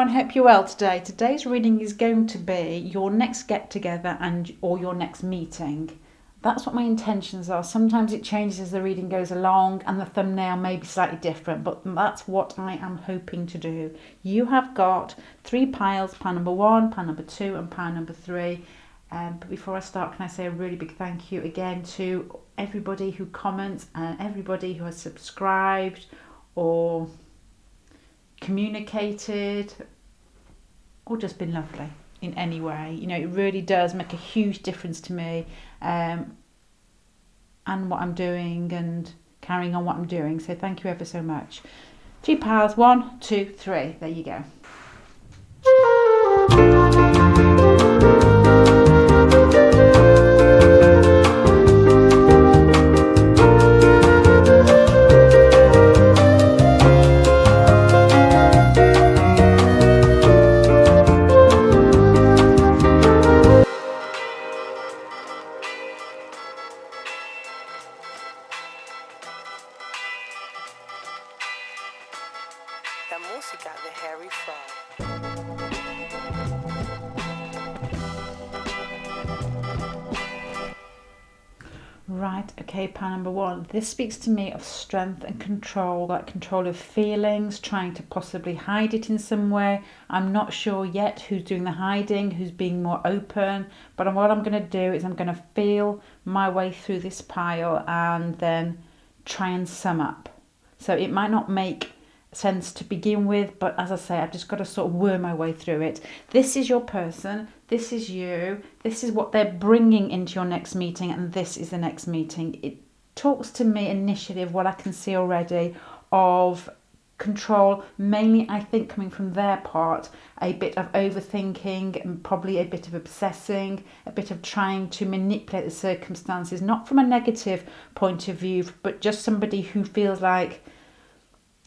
everyone, hope you're well today. Today's reading is going to be your next get together or your next meeting. That's what my intentions are. Sometimes it changes as the reading goes along and the thumbnail may be slightly different, but that's what I am hoping to do. You have got 3 piles, pile number 1, pile number 2 and pile number 3. But before I start, can I say a really big thank you again to everybody who comments and everybody who has subscribed or communicated or just been lovely in any way. You know, it really does make a huge difference to me and what I'm doing and carrying on what I'm doing. So thank you ever so much. 3 piles, 1, 2, 3. There you go. Right, okay, pile number 1. This speaks to me of strength and control, like control of feelings, trying to possibly hide it in some way. I'm not sure yet who's doing the hiding, who's being more open, but what I'm going to do is I'm going to feel my way through this pile and then try and sum up. So it might not make sense to begin with, but as I say, I've just got to sort of worm my way through it. This is your person, this is you, this is what they're bringing into your next meeting, and this is the next meeting. It talks to me initially of what I can see already of control, mainly I think coming from their part, a bit of overthinking and probably a bit of obsessing, a bit of trying to manipulate the circumstances, not from a negative point of view, but just somebody who feels like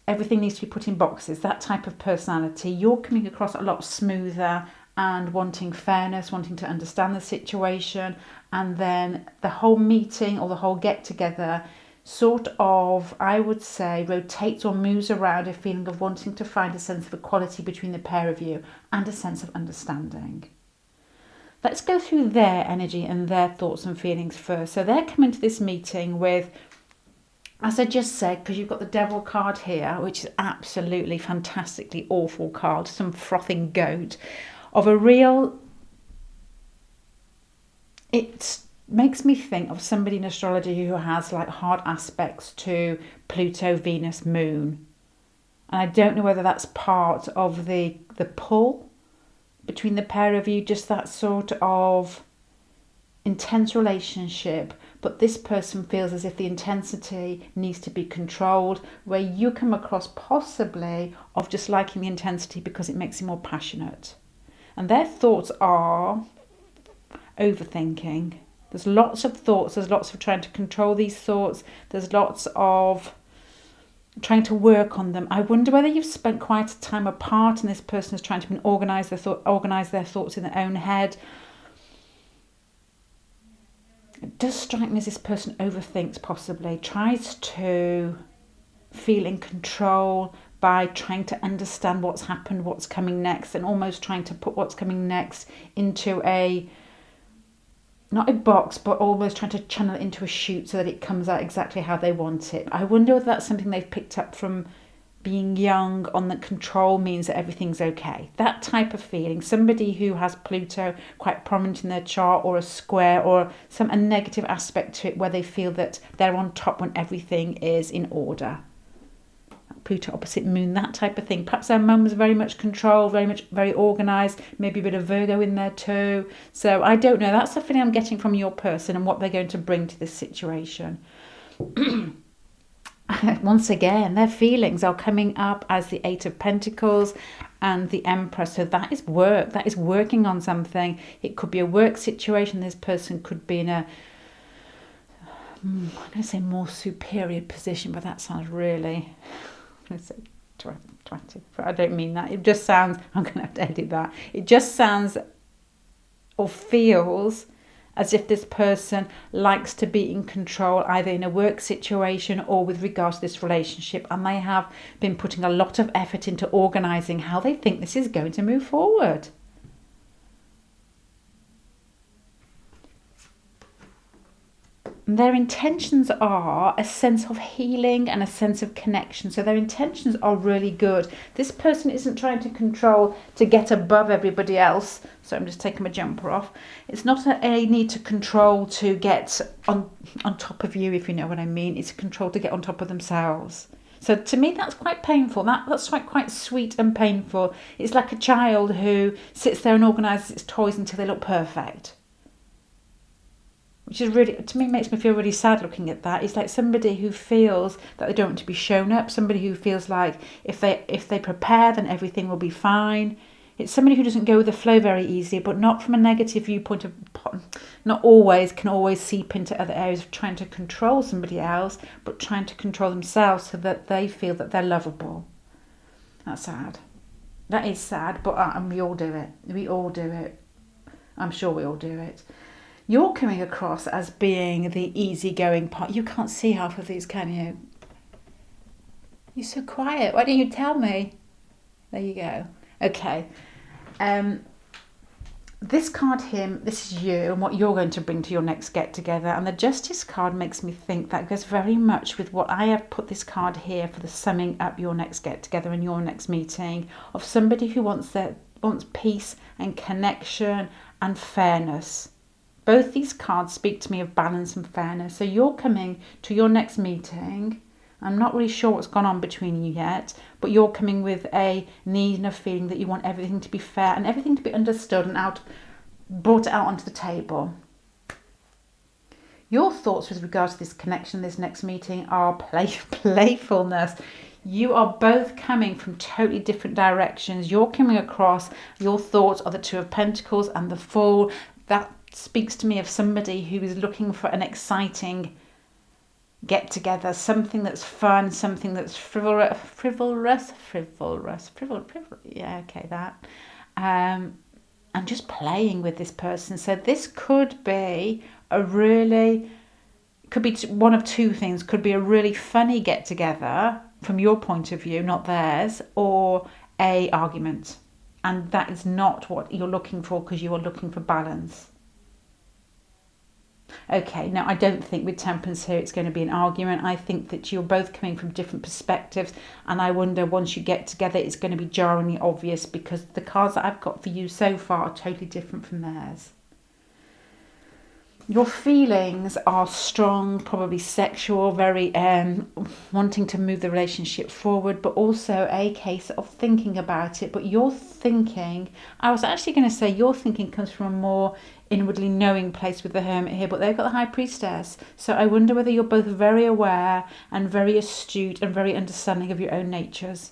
everything needs to be put in boxes, that type of personality. You're coming across a lot smoother and wanting fairness, wanting to understand the situation, and then the whole meeting or the whole get together sort of, I would say, rotates or moves around a feeling of wanting to find a sense of equality between the pair of you and a sense of understanding. Let's go through their energy and their thoughts and feelings first. So they're coming to this meeting with, as I just said, because you've got the Devil card here, which is absolutely fantastically awful card, some frothing goat, of a real... It makes me think of somebody in astrology who has like hard aspects to Pluto, Venus, Moon. And I don't know whether that's part of the pull between the pair of you, just that sort of intense relationship, but this person feels as if the intensity needs to be controlled, where you come across possibly of just liking the intensity because it makes you more passionate. And their thoughts are overthinking. There's lots of thoughts, there's lots of trying to control these thoughts, there's lots of trying to work on them. I wonder whether you've spent quite a time apart and this person is trying to organise their thoughts in their own head. It does strike me as this person overthinks, possibly tries to feel in control by trying to understand what's happened, what's coming next, and almost trying to put what's coming next into not a box, but almost trying to channel it into a chute so that it comes out exactly how they want it. I wonder whether that's something they've picked up from being young, on that control means that everything's okay. That type of feeling. Somebody who has Pluto quite prominent in their chart, or a square, or a negative aspect to it where they feel that they're on top when everything is in order. Pluto opposite Moon, that type of thing. Perhaps their mum was very much controlled, very organised, maybe a bit of Virgo in there too. So I don't know. That's the feeling I'm getting from your person and what they're going to bring to this situation. Once again, their feelings are coming up as the 8 of Pentacles and the Empress. So that is work. That is working on something. It could be a work situation. This person could be in a, I'm going to say more superior position, but that sounds really, I'm going to say 20. I don't mean that. It just sounds, I'm going to have to edit that. It just sounds or feels as if this person likes to be in control, either in a work situation or with regards to this relationship, and they have been putting a lot of effort into organising how they think this is going to move forward. Their intentions are a sense of healing and a sense of connection. So their intentions are really good. This person isn't trying to control to get above everybody else. So I'm just taking my jumper off. It's not a need to control to get on top of you, if you know what I mean. It's a control to get on top of themselves. So to me, that's quite painful. That's quite sweet and painful. It's like a child who sits there and organises its toys until they look perfect. Which is really, to me, makes me feel really sad looking at that. It's like somebody who feels that they don't want to be shown up, somebody who feels like if they prepare, then everything will be fine. It's somebody who doesn't go with the flow very easily, but not from a negative viewpoint of, not always, can always seep into other areas of trying to control somebody else, but trying to control themselves so that they feel that they're lovable. That's sad. That is sad, but we all do it. We all do it. I'm sure we all do it. You're coming across as being the easygoing part. You can't see half of these, can you? You're so quiet. Why don't you tell me? There you go. Okay. This card here, this is you and what you're going to bring to your next get-together. And the Justice card makes me think that goes very much with what I have put this card here for the summing up your next get-together and your next meeting of somebody who wants peace and connection and fairness. Both these cards speak to me of balance and fairness. So you're coming to your next meeting. I'm not really sure what's gone on between you yet, but you're coming with a need and a feeling that you want everything to be fair and everything to be understood and brought out onto the table. Your thoughts with regards to this connection, this next meeting, are playfulness. You are both coming from totally different directions. You're coming across, your thoughts are the Two of Pentacles and the Fool. That speaks to me of somebody who is looking for an exciting get together, something that's fun, something that's frivolous, yeah, okay, that, and just playing with this person. So this could be one of two things. Could be a really funny get together from your point of view, not theirs, or a argument, and that is not what you're looking for because you are looking for balance. Okay, now I don't think with Temperance here it's going to be an argument. I think that you're both coming from different perspectives, and I wonder once you get together it's going to be jarringly obvious because the cards that I've got for you so far are totally different from theirs. Your feelings are strong, probably sexual, very wanting to move the relationship forward, but also a case of thinking about it. But your thinking, I was actually going to say your thinking comes from a more inwardly knowing place with the Hermit here, but they've got the High Priestess. So I wonder whether you're both very aware and very astute and very understanding of your own natures.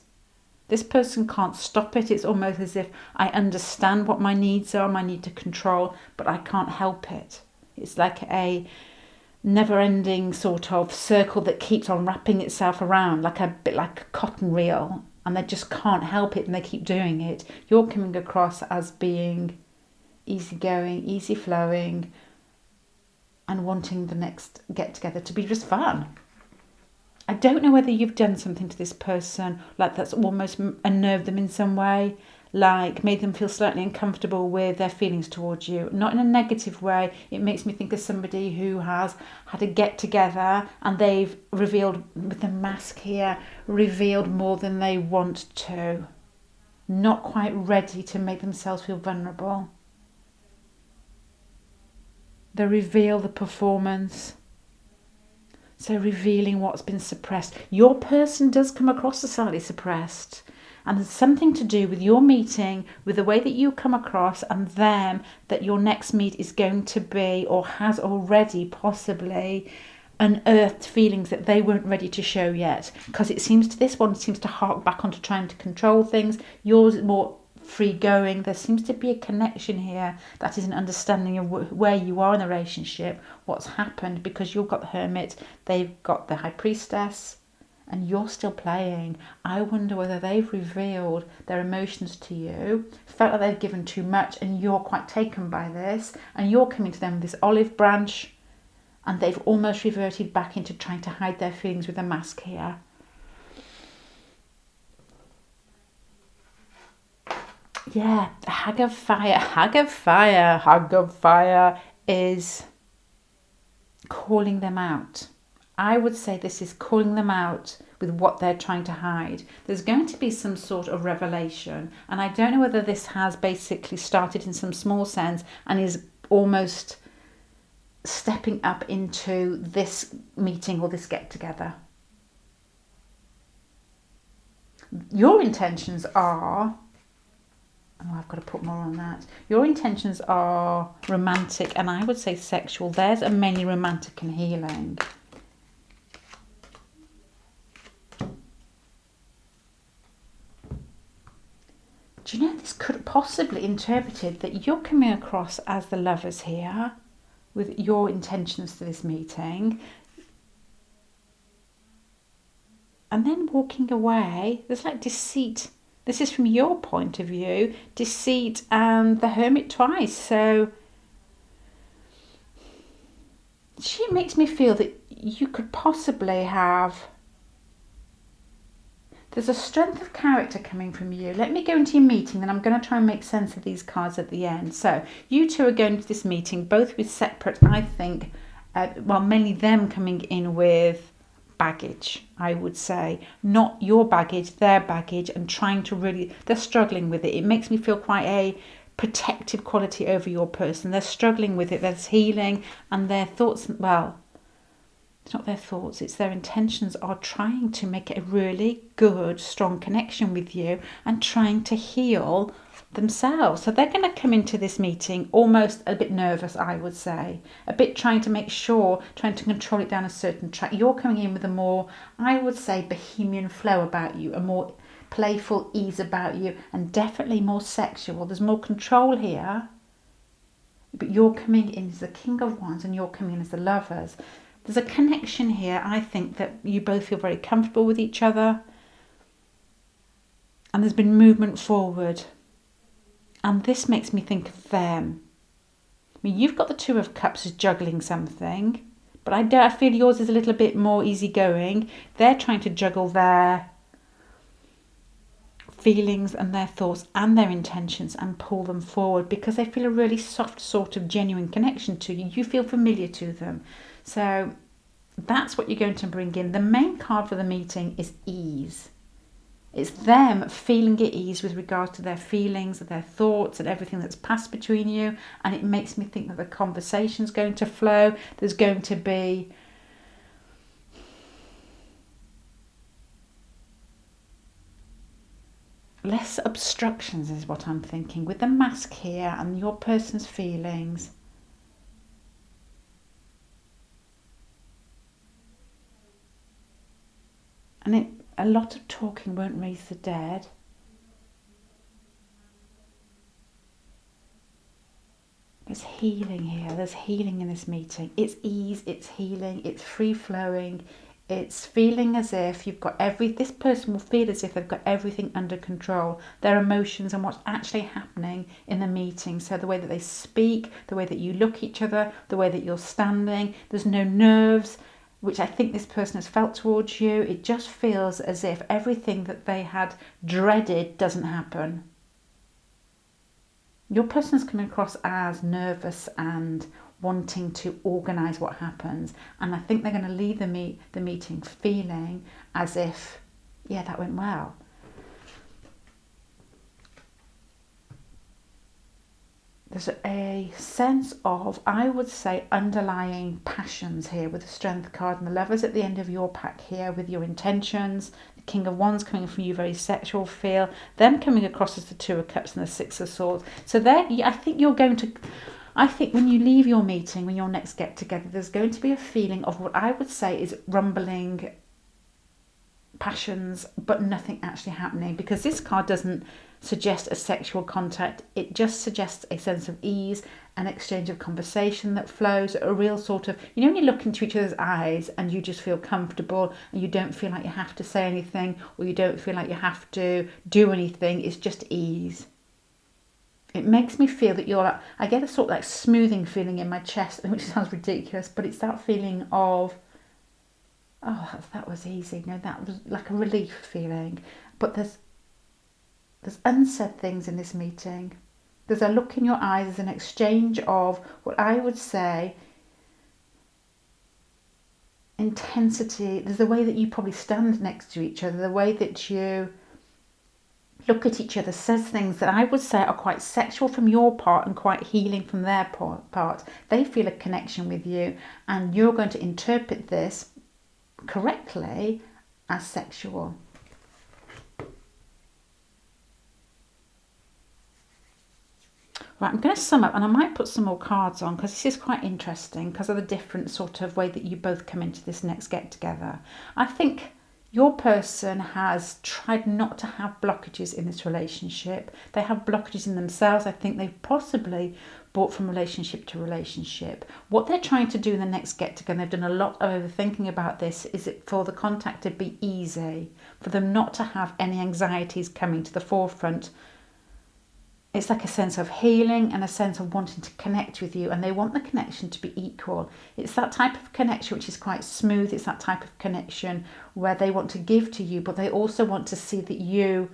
This person can't stop it. It's almost as if I understand what my needs are, my need to control, but I can't help it. It's like a never-ending sort of circle that keeps on wrapping itself around, like a bit like a cotton reel, and they just can't help it and they keep doing it. You're coming across as being easygoing, easy-flowing, and wanting the next get-together to be just fun. I don't know whether you've done something to this person, like that's almost unnerved them in some way, like made them feel slightly uncomfortable with their feelings towards you. Not in a negative way. It makes me think of somebody who has had a get-together and they've revealed, with the mask here, revealed more than they want to. Not quite ready to make themselves feel vulnerable. They reveal the performance. So revealing what's been suppressed. Your person does come across as slightly suppressed. And there's something to do with your meeting, with the way that you come across and them, that your next meet is going to be, or has already possibly, unearthed feelings that they weren't ready to show yet. Because this one seems to hark back onto trying to control things. Yours is more free going. There seems to be a connection here that is an understanding of where you are in the relationship, what's happened, because you've got the Hermit, they've got the High Priestess, and you're still playing. I wonder whether they've revealed their emotions to you, felt like they've given too much, and you're quite taken by this, and you're coming to them with this olive branch, and they've almost reverted back into trying to hide their feelings with a mask here. Yeah, Hag of Fire. Hag of Fire. Hag of Fire is calling them out. I would say this is calling them out with what they're trying to hide. There's going to be some sort of revelation, and I don't know whether this has basically started in some small sense and is almost stepping up into this meeting or this get-together. Your intentions are... Oh, I've got to put more on that. Your intentions are romantic, and I would say sexual. There's a mainly romantic and healing. Do you know, this could possibly interpreted that you're coming across as the lovers here with your intentions for this meeting, and then walking away. There's like deceit. This is from your point of view, deceit and the Hermit twice. So she makes me feel that you could possibly have... There's a strength of character coming from you. Let me go into your meeting, then I'm going to try and make sense of these cards at the end. So you two are going to this meeting, both with separate, I think, mainly them coming in with baggage, I would say. Not your baggage, their baggage, and trying to really... They're struggling with it. It makes me feel quite a protective quality over your person. They're struggling with it. There's healing, and their thoughts... Well, it's not their thoughts, it's their intentions are trying to make a really good, strong connection with you and trying to heal themselves. So they're going to come into this meeting almost a bit nervous, I would say, a bit trying to make sure, trying to control it down a certain track. You're coming in with a more, I would say, bohemian flow about you, a more playful ease about you, and definitely more sexual. There's more control here, but you're coming in as the King of Wands and you're coming in as the Lovers. There's a connection here. I think that you both feel very comfortable with each other, and there's been movement forward. And this makes me think of them. I mean, you've got the Two of Cups as juggling something, but I feel yours is a little bit more easygoing. They're trying to juggle their feelings and their thoughts and their intentions and pull them forward because they feel a really soft sort of genuine connection to you. You feel familiar to them. So that's what you're going to bring in. The main card for the meeting is ease. It's them feeling at ease with regards to their feelings, their thoughts, and everything that's passed between you. And it makes me think that the conversation's going to flow. There's going to be less obstructions, is what I'm thinking, with the mask here and your person's feelings. And a lot of talking won't raise the dead. There's healing here. There's healing in this meeting. It's ease, it's healing, it's free-flowing. It's feeling as if you've got this person will feel as if they've got everything under control. Their emotions and what's actually happening in the meeting. So the way that they speak, the way that you look at each other, the way that you're standing. There's no nerves, which I think this person has felt towards you. It just feels as if everything that they had dreaded doesn't happen. Your person's coming across as nervous and wanting to organise what happens. And I think they're going to leave the meeting feeling as if, yeah, that went well. There's a sense of, I would say, underlying passions here with the Strength card and the Lovers at the end of your pack here with your intentions. The King of Wands coming from you, very sexual feel. Them coming across as the Two of Cups and the Six of Swords. So there, I think when you leave your meeting, when your next get together, there's going to be a feeling of what I would say is rumbling passions, but nothing actually happening, because this card doesn't suggest a sexual contact. It just suggests a sense of ease, an exchange of conversation that flows, a real sort of, you know, when you look into each other's eyes and you just feel comfortable and you don't feel like you have to say anything or you don't feel like you have to do anything. It's just ease. It makes me feel that you're like, I get a sort of like smoothing feeling in my chest, which sounds ridiculous, but it's that feeling of, oh, that was easy. No, that was like a relief feeling. But there's unsaid things in this meeting. There's a look in your eyes, there's an exchange of what I would say intensity. There's the way that you probably stand next to each other, the way that you look at each other says things that I would say are quite sexual from your part and quite healing from their part. They feel a connection with you and you're going to interpret this correctly as sexual. Right, I'm going to sum up, and I might put some more cards on because this is quite interesting because of the different sort of way that you both come into this next get together. I think your person has tried not to have blockages in this relationship. They have blockages in themselves. I think they've possibly brought from relationship to relationship. What they're trying to do in the next get together, they've done a lot of overthinking about this, is it for the contact to be easy, for them not to have any anxieties coming to the forefront. It's like a sense of healing and a sense of wanting to connect with you, and they want the connection to be equal. It's that type of connection which is quite smooth. It's that type of connection where they want to give to you, but they also want to see that you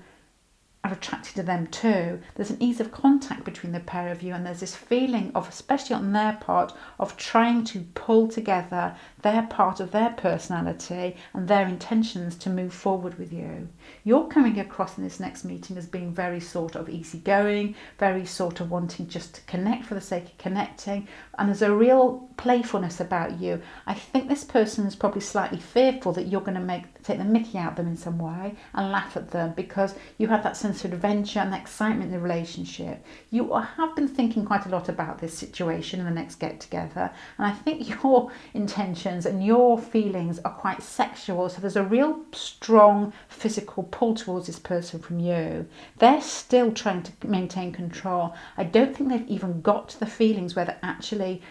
are attracted to them too. There's an ease of contact between the pair of you, and there's this feeling of, especially on their part, of trying to pull together their part of their personality and their intentions to move forward with you. You're coming across in this next meeting as being very sort of easygoing, very sort of wanting just to connect for the sake of connecting, and there's a real playfulness about you. I think this person is probably slightly fearful that you're going to take the mickey out of them in some way and laugh at them, because you have that sense of adventure and excitement in the relationship. You have been thinking quite a lot about this situation in the next get together, and I think your intentions and your feelings are quite sexual, so there's a real strong physical pull towards this person from you. They're still trying to maintain control. I don't think they've even got to the feelings where they're actually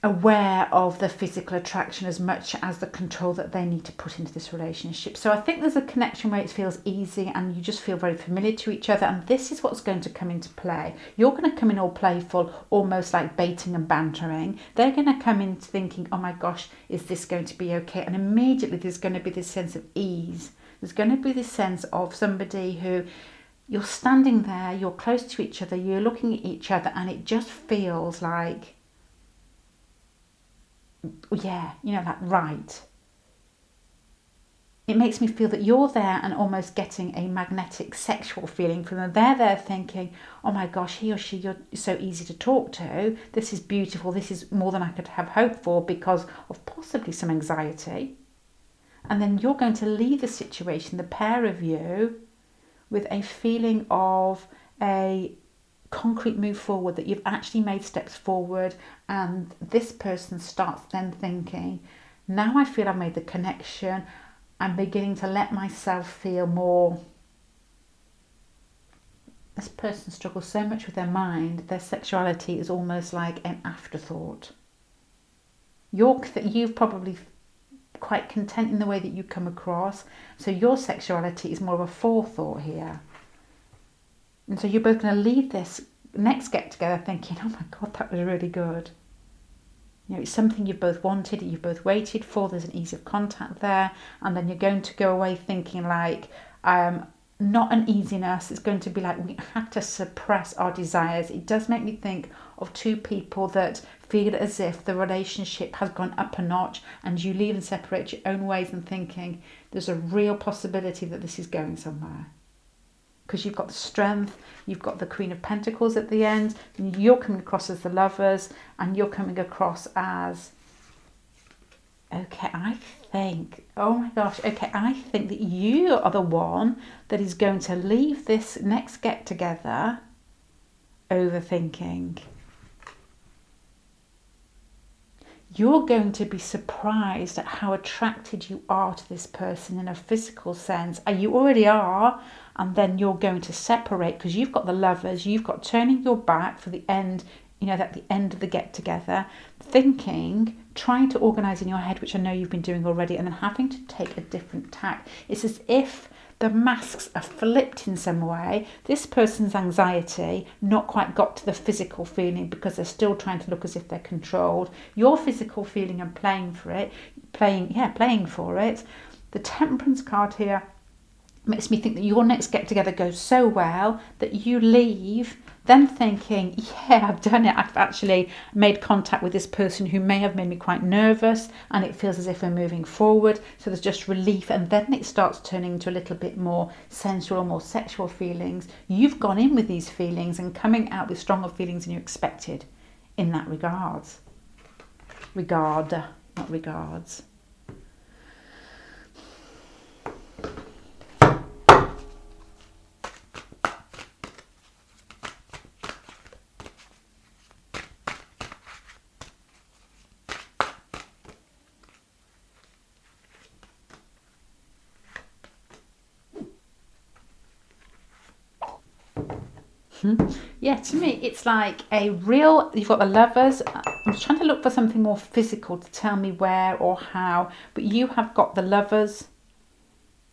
aware of the physical attraction as much as the control that they need to put into this relationship. So I think there's a connection where it feels easy and you just feel very familiar to each other, and this is what's going to come into play. You're going to come in all playful, almost like baiting and bantering. They're going to come in thinking, oh my gosh, is this going to be okay? And immediately there's going to be this sense of ease. There's going to be this sense of somebody who you're standing there, you're close to each other, you're looking at each other, and it just feels like, yeah, you know, like right. It makes me feel that you're there and almost getting a magnetic sexual feeling from them. They're there thinking, oh my gosh, he or she, you're so easy to talk to. This is beautiful. This is more than I could have hoped for because of possibly some anxiety. And then you're going to leave the situation, the pair of you, with a feeling of a concrete move forward, that you've actually made steps forward, and this person starts then thinking, now I feel I've made the connection, I'm beginning to let myself feel more. This person struggles so much with their mind, their sexuality is almost like an afterthought. You've probably quite content in the way that you come across, so your sexuality is more of a forethought here. And so you're both going to leave this next get together thinking, oh my God, that was really good. You know, it's something you've both wanted, you've both waited for, there's an ease of contact there, and then you're going to go away thinking like, not an easiness, it's going to be like we had to suppress our desires. It does make me think of two people that feel as if the relationship has gone up a notch and you leave and separate your own ways and thinking there's a real possibility that this is going somewhere. Because you've got the strength, you've got the Queen of Pentacles at the end, and you're coming across as the lovers, and you're coming across as, okay, I think that you are the one that is going to leave this next get together overthinking. You're going to be surprised at how attracted you are to this person in a physical sense. And you already are. and then you're going to separate, because you've got the Lovers, you've got turning your back for the end, you know, at the end of the get together, thinking, trying to organise in your head, which I know you've been doing already, and then having to take a different tack. It's as if the masks are flipped in some way. This person's anxiety not quite got to the physical feeling because they're still trying to look as if they're controlled. Your physical feeling and playing for it. The Temperance card here makes me think that your next get together goes so well that you leave then thinking, yeah, I've done it. I've actually made contact with this person who may have made me quite nervous, and it feels as if we're moving forward. So there's just relief, and then it starts turning into a little bit more sensual, more sexual feelings. You've gone in with these feelings and coming out with stronger feelings than you expected in that regards. Not regards. Yeah, to me, it's like a real, you've got the Lovers. I'm trying to look for something more physical to tell me where or how, but you have got the Lovers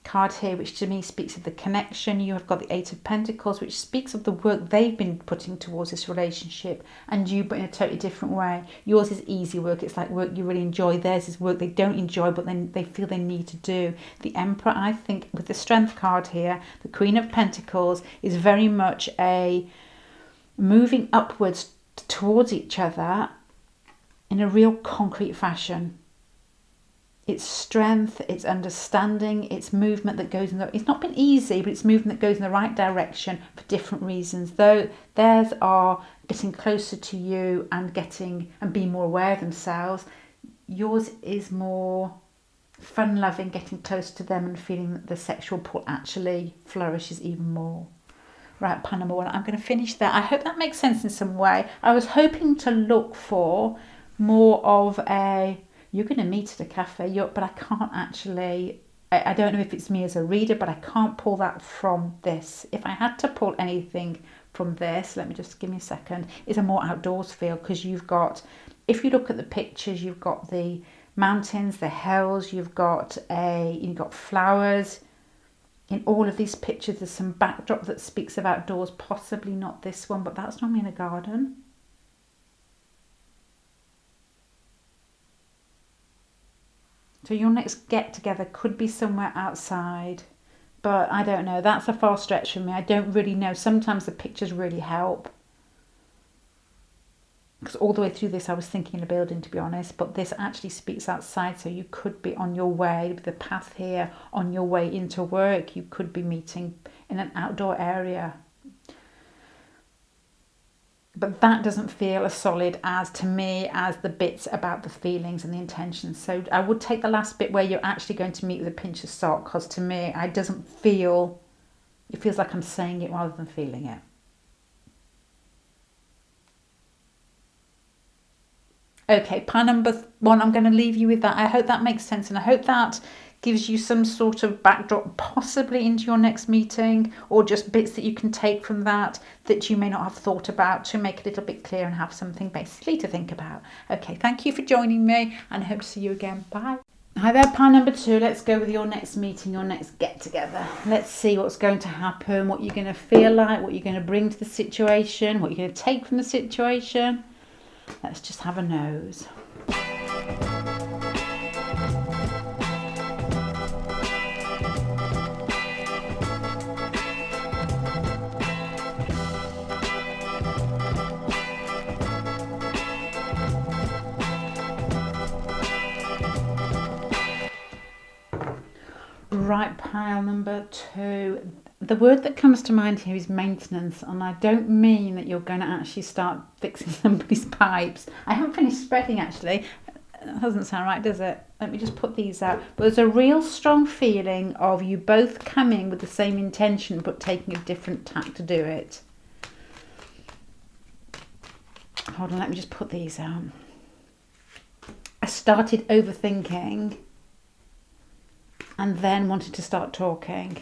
card here, which to me speaks of the connection. You have got the Eight of Pentacles, which speaks of the work they've been putting towards this relationship, and you, but in a totally different way. Yours is easy work. It's like work you really enjoy. Theirs is work they don't enjoy, but then they feel they need to do. The Emperor, I think, with the Strength card here, the Queen of Pentacles is very much a moving upwards towards each other in a real concrete fashion. It's strength, it's understanding, it's movement that goes in the... It's not been easy, but it's movement that goes in the right direction for different reasons. Though theirs are getting closer to you and getting and being more aware of themselves. Yours is more fun-loving, getting close to them and feeling that the sexual pull actually flourishes even more. Right, pile number one. I'm going to finish there. I hope that makes sense in some way. I was hoping to look for more of a... You're going to meet at a cafe, but I can't actually... I don't know if it's me as a reader, but I can't pull that from this. If I had to pull anything from this, let me just give me a second, it's a more outdoors feel, because you've got... If you look at the pictures, you've got the mountains, the hills, you've got flowers. In all of these pictures, there's some backdrop that speaks of outdoors, possibly not this one, but that's normally in a garden. So your next get-together could be somewhere outside, but I don't know. That's a far stretch for me. I don't really know. Sometimes the pictures really help. Because all the way through this, I was thinking in a building, to be honest, but this actually speaks outside, so you could be on your way, the path here, on your way into work. You could be meeting in an outdoor area. But that doesn't feel as solid as, to me, as the bits about the feelings and the intentions. So I would take the last bit where you're actually going to meet with a pinch of salt, because to me, it doesn't feel... It feels like I'm saying it rather than feeling it. Okay, pile number one, I'm going to leave you with that. I hope that makes sense, and I hope that gives you some sort of backdrop possibly into your next meeting, or just bits that you can take from that you may not have thought about, to make it a little bit clear and have something basically to think about. Okay, thank you for joining me, and I hope to see you again. Bye. Hi there, pile number two. Let's go with your next meeting, your next get together. Let's see what's going to happen, what you're going to feel like, what you're going to bring to the situation, what you're going to take from the situation. Let's just have a nose. Right, pile number two. The word that comes to mind here is maintenance, and I don't mean that you're going to actually start fixing somebody's pipes. I haven't finished spreading, actually. That doesn't sound right, does it? Let me just put these out. But there's a real strong feeling of you both coming with the same intention but taking a different tack to do it. Hold on, let me just put these out. I started overthinking and then wanted to start talking.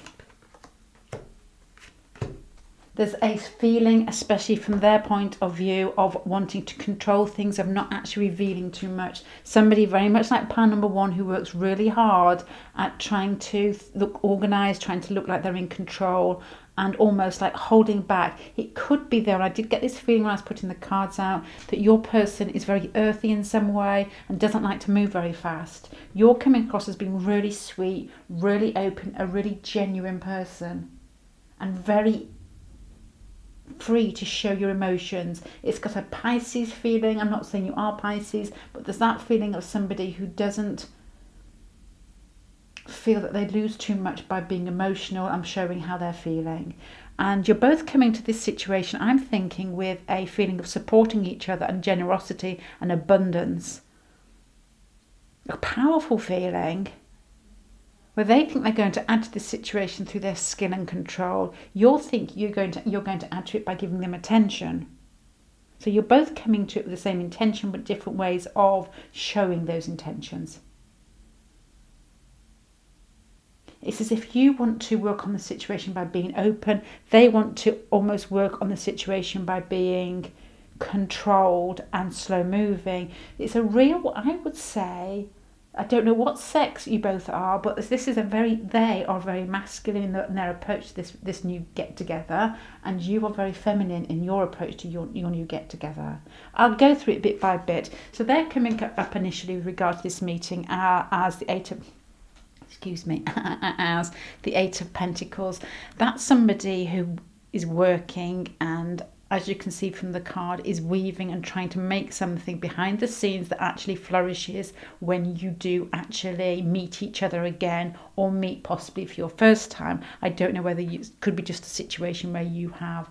There's a feeling, especially from their point of view, of wanting to control things, of not actually revealing too much. Somebody very much like pile number one, who works really hard at trying to look organised, trying to look like they're in control, and almost like holding back. It could be there, and I did get this feeling when I was putting the cards out, that your person is very earthy in some way and doesn't like to move very fast. You're coming across as being really sweet, really open, a really genuine person, and very free to show your emotions. It's got a Pisces feeling. I'm not saying you are Pisces, but there's that feeling of somebody who doesn't feel that they lose too much by being emotional and showing how they're feeling. And you're both coming to this situation, I'm thinking, with a feeling of supporting each other and generosity and abundance. A powerful feeling where they think they're going to add to this situation through their skill and control. You think you're going to add to it by giving them attention. So you're both coming to it with the same intention, but different ways of showing those intentions. It's as if you want to work on the situation by being open. They want to almost work on the situation by being controlled and slow moving. It's a real, I would say, I don't know what sex you both are, but they are very masculine in their approach to this new get together, and you are very feminine in your approach to your new get together. I'll go through it bit by bit. So they're coming up initially with regard to this meeting as the as the Eight of Pentacles. That's somebody who is working, and as you can see from the card, is weaving and trying to make something behind the scenes that actually flourishes when you do actually meet each other again, or meet possibly for your first time. I don't know whether it could be just a situation where you have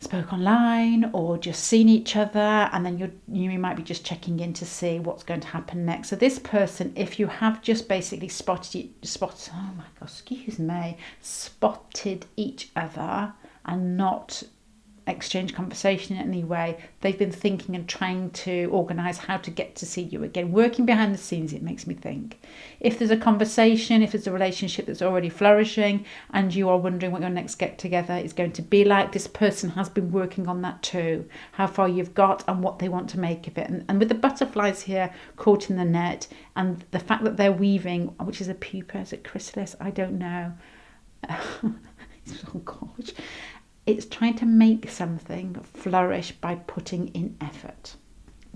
spoke online or just seen each other, and then you might be just checking in to see what's going to happen next. So this person, if you have just basically spotted each other and not exchange conversation in any way, they've been thinking and trying to organise how to get to see you again, working behind the scenes, it makes me think. If there's a conversation, if there's a relationship that's already flourishing and you are wondering what your next get together is going to be like, this person has been working on that too, how far you've got and what they want to make of it. And with the butterflies here caught in the net, and the fact that they're weaving, which is a pupa, is it chrysalis, I don't know. Oh gosh. It's trying to make something flourish by putting in effort.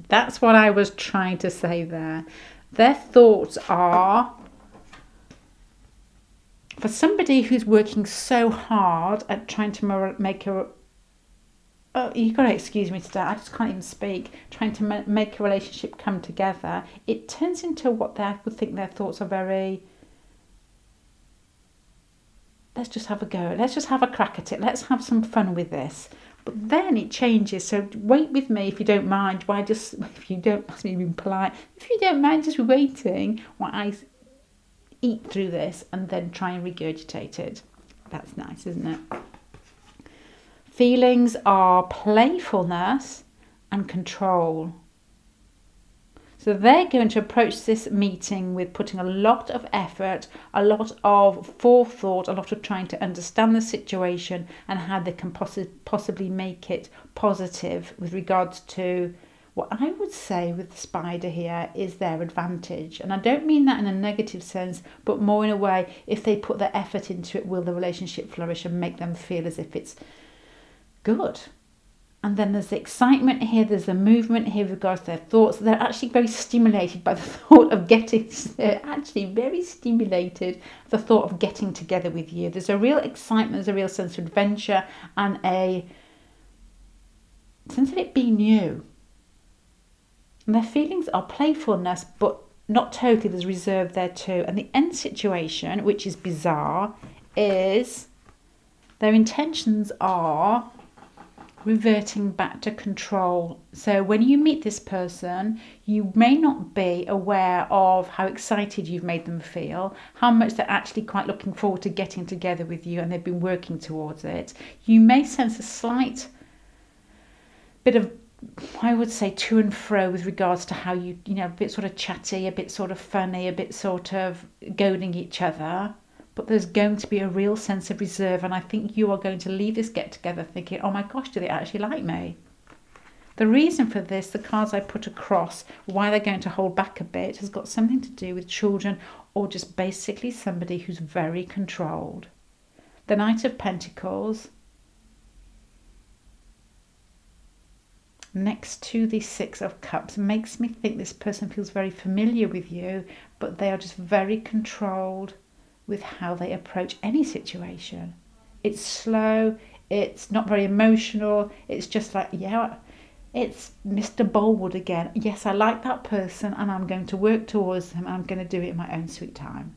That's what I was trying to say there. Their thoughts are, for somebody who's working so hard at trying to make a... Oh, you've got to excuse me today, I just can't even speak. Trying to make a relationship come together, it turns into what they would think their thoughts are very... Let's just have a go. Let's just have a crack at it. Let's have some fun with this. But then it changes. So wait with me if you don't mind. If you don't, that's me being polite. If you don't mind just waiting while I eat through this and then try and regurgitate it. That's nice, isn't it? Feelings are playfulness and control. So they're going to approach this meeting with putting a lot of effort, a lot of forethought, a lot of trying to understand the situation and how they can possibly make it positive with regards to what I would say with the spider here is their advantage. And I don't mean that in a negative sense, but more in a way, if they put their effort into it, will the relationship flourish and make them feel as if it's good. And then there's the excitement here, there's the movement here with regards to their thoughts. They're actually very stimulated by the thought of they're actually very stimulated, the thought of getting together with you. There's a real excitement, there's a real sense of adventure and a sense of it being new. And their feelings are playfulness, but not totally, there's reserve there too. And the end situation, which is bizarre, is their intentions are reverting back to control. So when you meet this person, you may not be aware of how excited you've made them feel, how much they're actually quite looking forward to getting together with you and they've been working towards it. You may sense a slight bit of, I would say, to and fro with regards to how you know, a bit sort of chatty, a bit sort of funny, a bit sort of goading each other. but there's going to be a real sense of reserve, and I think you are going to leave this get together thinking, oh my gosh, do they actually like me? The reason for this, the cards I put across, why they're going to hold back a bit, has got something to do with children or just basically somebody who's very controlled. The Knight of Pentacles next to the Six of Cups makes me think this person feels very familiar with you, but they are just very controlled with how they approach any situation. It's slow, it's not very emotional, it's just like, yeah, it's Mr. Bolwood again. Yes, I like that person and I'm going to work towards them. I'm going to do it in my own sweet time.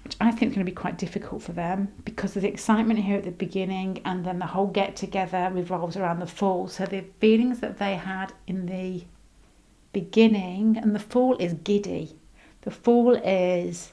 Which I think is going to be quite difficult for them because of the excitement here at the beginning, and then the whole get together revolves around the Fool. So the feelings that they had in the beginning, and the Fool is giddy. The Fool is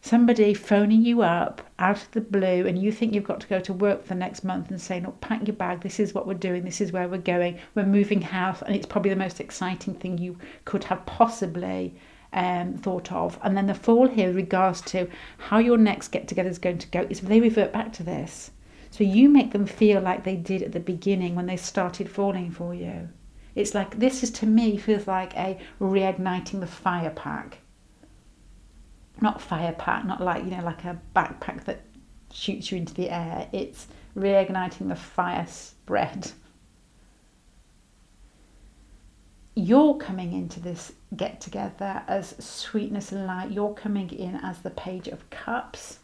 somebody phoning you up out of the blue, and you think you've got to go to work for the next month and saying, look, pack your bag, this is what we're doing, this is where we're going, we're moving house, and it's probably the most exciting thing you could have possibly thought of. And then the Fool here with regards to how your next get together is going to go is they revert back to this. So you make them feel like they did at the beginning when they started falling for you. It's like, this is, to me, feels like a reigniting the fire pack. Not fire pack, not like, like a backpack that shoots you into the air. It's reigniting the fire spread. You're coming into this get together as sweetness and light. You're coming in as the Page of Cups,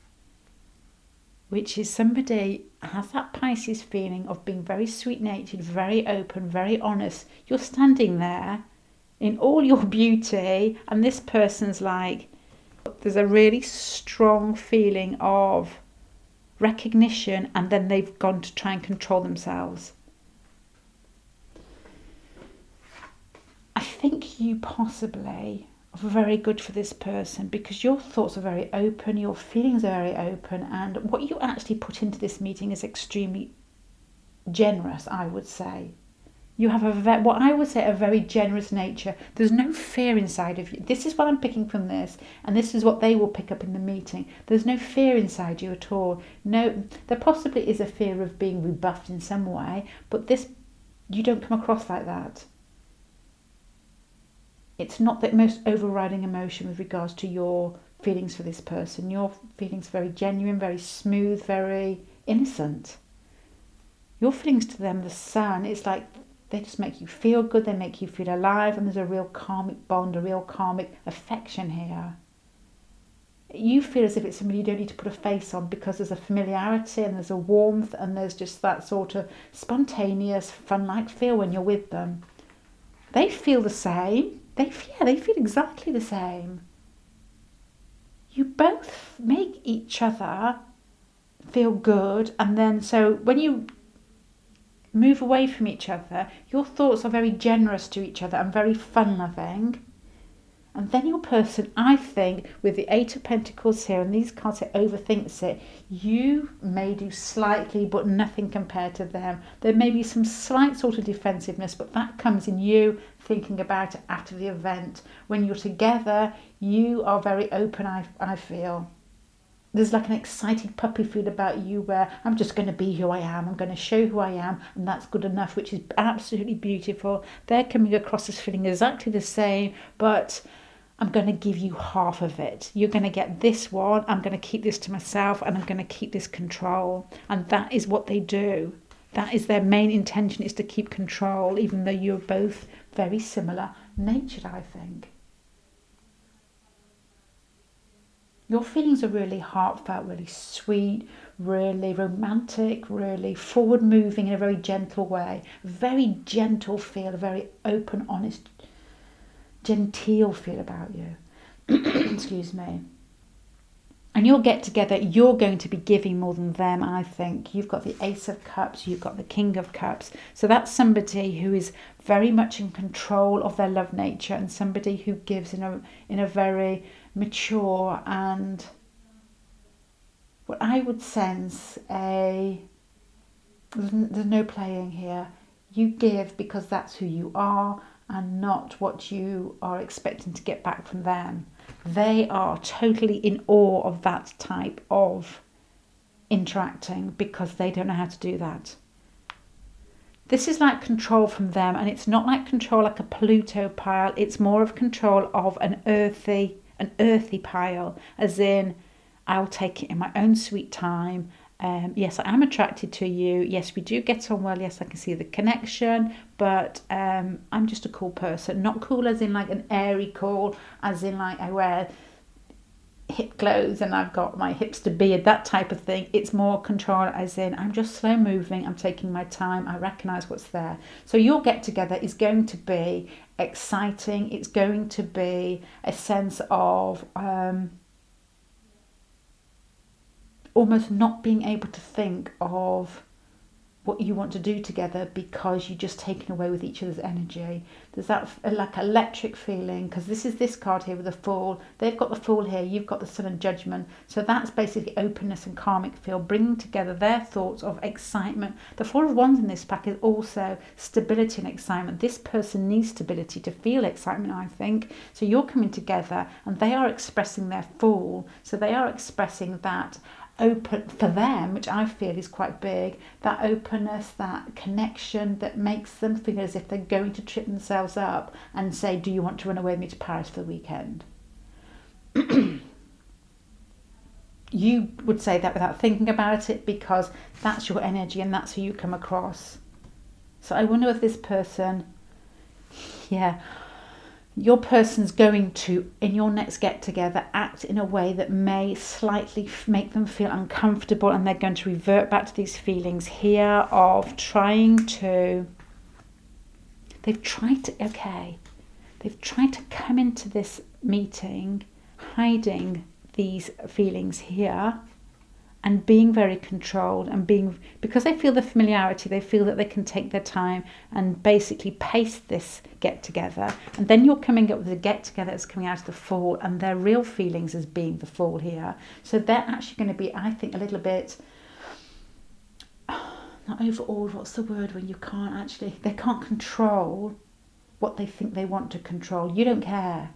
which is somebody has that Pisces feeling of being very sweet-natured, very open, very honest. You're standing there in all your beauty, and this person's like, there's a really strong feeling of recognition, and then they've gone to try and control themselves. I think you possibly are very good for this person because your thoughts are very open, your feelings are very open, and what you actually put into this meeting is extremely generous, I would say. You have what I would say a very generous nature. There's no fear inside of you. This is what I'm picking from this, and this is what they will pick up in the meeting. There's no fear inside you at all. No, there possibly is a fear of being rebuffed in some way, but this, you don't come across like that. It's not the most overriding emotion with regards to your feelings for this person. Your feelings are very genuine, very smooth, very innocent. Your feelings to them, the Sun, it's like they just make you feel good, they make you feel alive, and there's a real karmic bond, a real karmic affection here. You feel as if it's somebody you don't need to put a face on because there's a familiarity and there's a warmth and there's just that sort of spontaneous, fun-like feel when you're with them. They feel the same. They feel exactly the same. You both make each other feel good, and then so when you move away from each other, your thoughts are very generous to each other and very fun-loving. And then your person, I think, with the Eight of Pentacles here, and these cards say overthinks it, you may do slightly, but nothing compared to them. There may be some slight sort of defensiveness, but that comes in you thinking about it after the event. When you're together, you are very open, I feel. There's like an excited puppy feel about you where I'm just going to be who I am. I'm going to show who I am, and that's good enough, which is absolutely beautiful. They're coming across as feeling exactly the same, but I'm going to give you half of it. You're going to get this one. I'm going to keep this to myself, and I'm going to keep this control. And that is what they do. That is their main intention, is to keep control, even though you're both very similar natured, I think. Your feelings are really heartfelt, really sweet, really romantic, really forward-moving in a very gentle way. A very gentle feel, a very open, honest, genteel feel about you. Excuse me. And you'll get together, you're going to be giving more than them, I think. You've got the Ace of Cups, you've got the King of Cups. So that's somebody who is very much in control of their love nature, and somebody who gives in a very mature and what I would sense there's no playing here. You give because that's who you are and not what you are expecting to get back from them. they are totally in awe of that type of interacting because they don't know how to do that. This is like control from them, and it's not like control like a Pluto pile. It's more of control of an earthy pile, as in, I'll take it in my own sweet time. Yes, I am attracted to you. Yes, we do get on well. Yes, I can see the connection, but I'm just a cool person. Not cool as in like an airy cool, as in like I wear hip clothes and I've got my hipster beard, that type of thing. It's more control as in I'm just slow moving, I'm taking my time, I recognise what's there. So your get together is going to be exciting. It's going to be a sense of almost not being able to think of what you want to do together because you're just taken away with each other's energy. There's that like electric feeling, because this is this card here with the Fool. They've got the Fool here, you've got the Sun and Judgment. So that's basically openness and karmic field, bringing together their thoughts of excitement. The Four of Wands in this pack is also stability and excitement. This person needs stability to feel excitement, I think. So you're coming together and they are expressing their Fool. So they are expressing that open for them, which I feel is quite big, that openness, that connection that makes them feel as if they're going to trip themselves up and say, do you want to run away with me to Paris for the weekend? You would say that without thinking about it, because that's your energy and that's who you come across. So I wonder if this person, your person's going to, in your next get together, act in a way that may slightly make them feel uncomfortable, and they're going to revert back to these feelings here of they've tried to come into this meeting hiding these feelings here and being very controlled, and because they feel the familiarity, they feel that they can take their time and basically pace this get together. And then you're coming up with a get together that's coming out of the Fool, and their real feelings as being the Fool here. So they're actually going to be, I think, a little bit not overawed. What's the word when you can't actually? They can't control what they think they want to control. You don't care.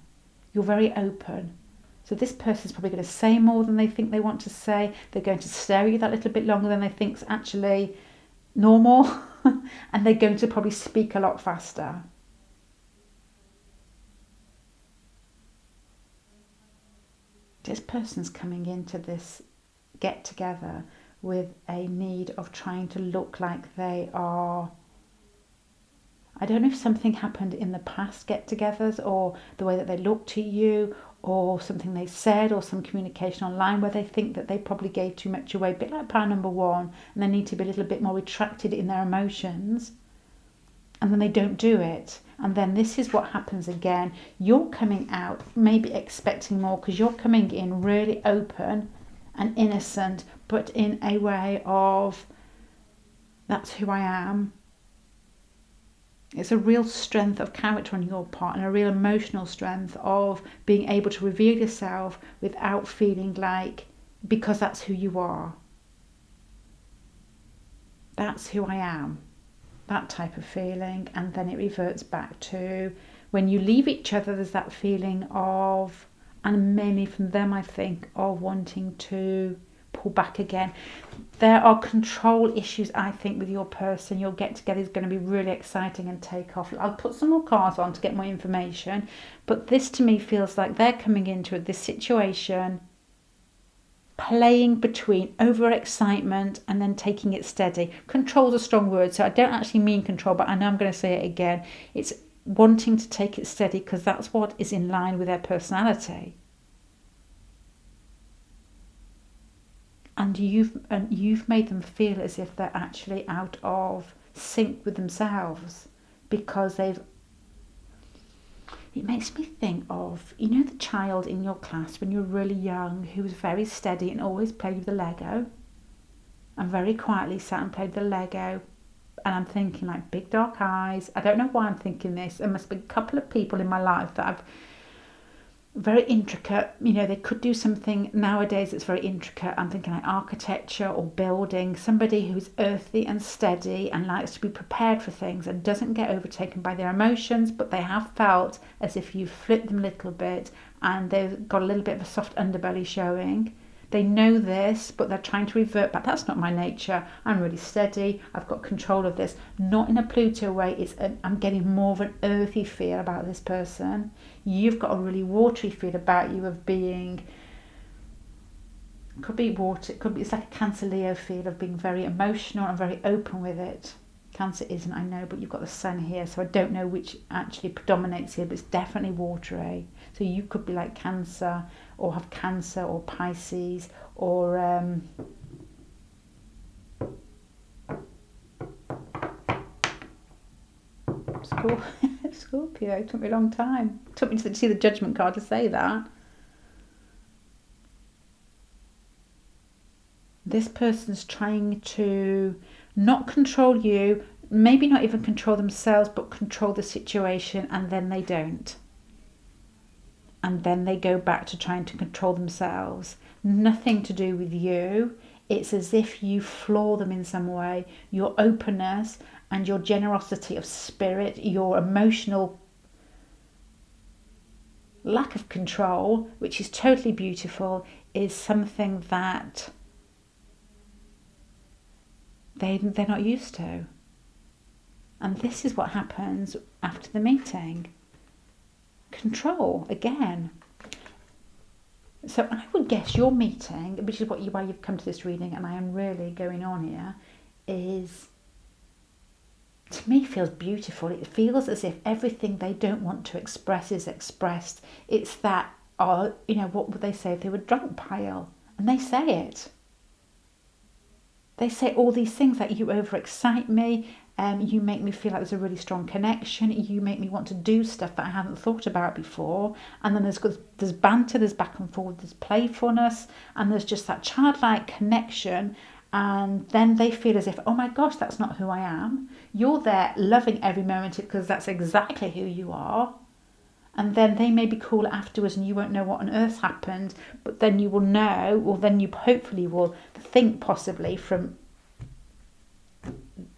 You're very open. So this person's probably going to say more than they think they want to say. They're going to stare at you that little bit longer than they think's actually normal. And they're going to probably speak a lot faster. This person's coming into this get together with a need of trying to look like they are. I don't know if something happened in the past get-togethers, or the way that they looked to you, or something they said, or some communication online where they think that they probably gave too much away, a bit like pile number 1, and they need to be a little bit more retracted in their emotions, and then they don't do it. And then this is what happens again. You're coming out maybe expecting more, because you're coming in really open and innocent, but in a way of, that's who I am. It's a real strength of character on your part, and a real emotional strength of being able to reveal yourself without feeling like, because that's who you are. That's who I am. That type of feeling. And then it reverts back to when you leave each other, there's that feeling of, and mainly from them, I think, of wanting to pull back again. There are control issues, I think, with your person. Your get together is going to be really exciting and take off. I'll put some more cards on to get more information, but this to me feels like they're coming into this situation playing between overexcitement and then taking it steady. Control is a strong word, so I don't actually mean control, but I know I'm going to say it again. It's wanting to take it steady because that's what is in line with their personality. And you've made them feel as if they're actually out of sync with themselves, because it makes me think of, you know, the child in your class when you were really young who was very steady and always played with the Lego, and very quietly sat and played with the Lego. And I'm thinking, like, big dark eyes. I don't know why I'm thinking this. There must be a couple of people in my life that I've very intricate, you know, they could do something nowadays that's very intricate. I'm thinking like architecture or building. Somebody who's earthy and steady and likes to be prepared for things and doesn't get overtaken by their emotions, but they have felt as if you've flipped them a little bit and they've got a little bit of a soft underbelly showing. They know this, but they're trying to revert back. That's not my nature. I'm really steady. I've got control of this. Not in a Pluto way. I'm getting more of an earthy feel about this person. You've got a really watery feel about you of being, could be water, it's like a Cancer Leo feel of being very emotional and very open with it. Cancer isn't, I know, but you've got the sun here, so I don't know which actually predominates here, but it's definitely watery. So you could be like Cancer, or have Cancer, or Pisces, or Scorpio. It took me a long time. It took me to see the Judgment card to say that. This person's trying to not control you, maybe not even control themselves, but control the situation, and then they don't. And then they go back to trying to control themselves. Nothing to do with you. It's as if you floor them in some way. Your openness and your generosity of spirit, your emotional lack of control, which is totally beautiful, is something that they're not used to. And this is what happens after the meeting. Control again. So I would guess your meeting, which is why you've come to this reading, and I am really going on here, is, to me, feels beautiful. It feels as if everything they don't want to express is expressed. It's that, what would they say if they were drunk pile? And they say it. They say all these things like, you overexcite me, you make me feel like there's a really strong connection, you make me want to do stuff that I hadn't thought about before. And then there's banter, there's back and forth, there's playfulness, and there's just that childlike connection. And then they feel as if, oh my gosh, that's not who I am. You're there loving every moment because that's exactly who you are. And then they may be cool afterwards and you won't know what on earth happened, but then you will know, or then you hopefully will think possibly from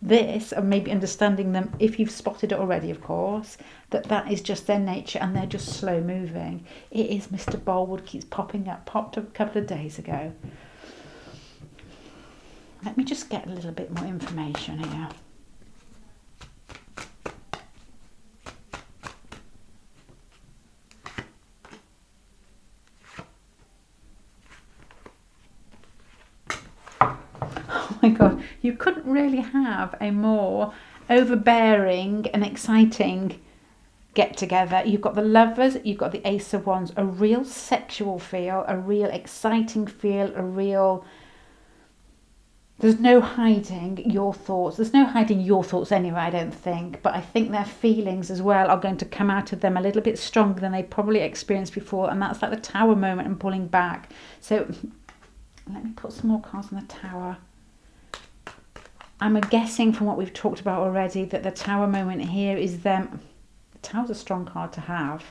this, and maybe understanding them, if you've spotted it already, of course, that is just their nature and they're just slow moving. It is Mr. Bolwood keeps popped up a couple of days ago. Let me just get a little bit more information here. Oh my God, you couldn't really have a more overbearing and exciting get together. You've got the Lovers, you've got the Ace of Wands, a real sexual feel, a real exciting feel, there's no hiding your thoughts. There's no hiding your thoughts anyway, I don't think. But I think their feelings as well are going to come out of them a little bit stronger than they probably experienced before. And that's like the Tower moment and pulling back. So let me put some more cards on the Tower. I'm guessing from what we've talked about already that the Tower moment here is them. The Tower's a strong card to have.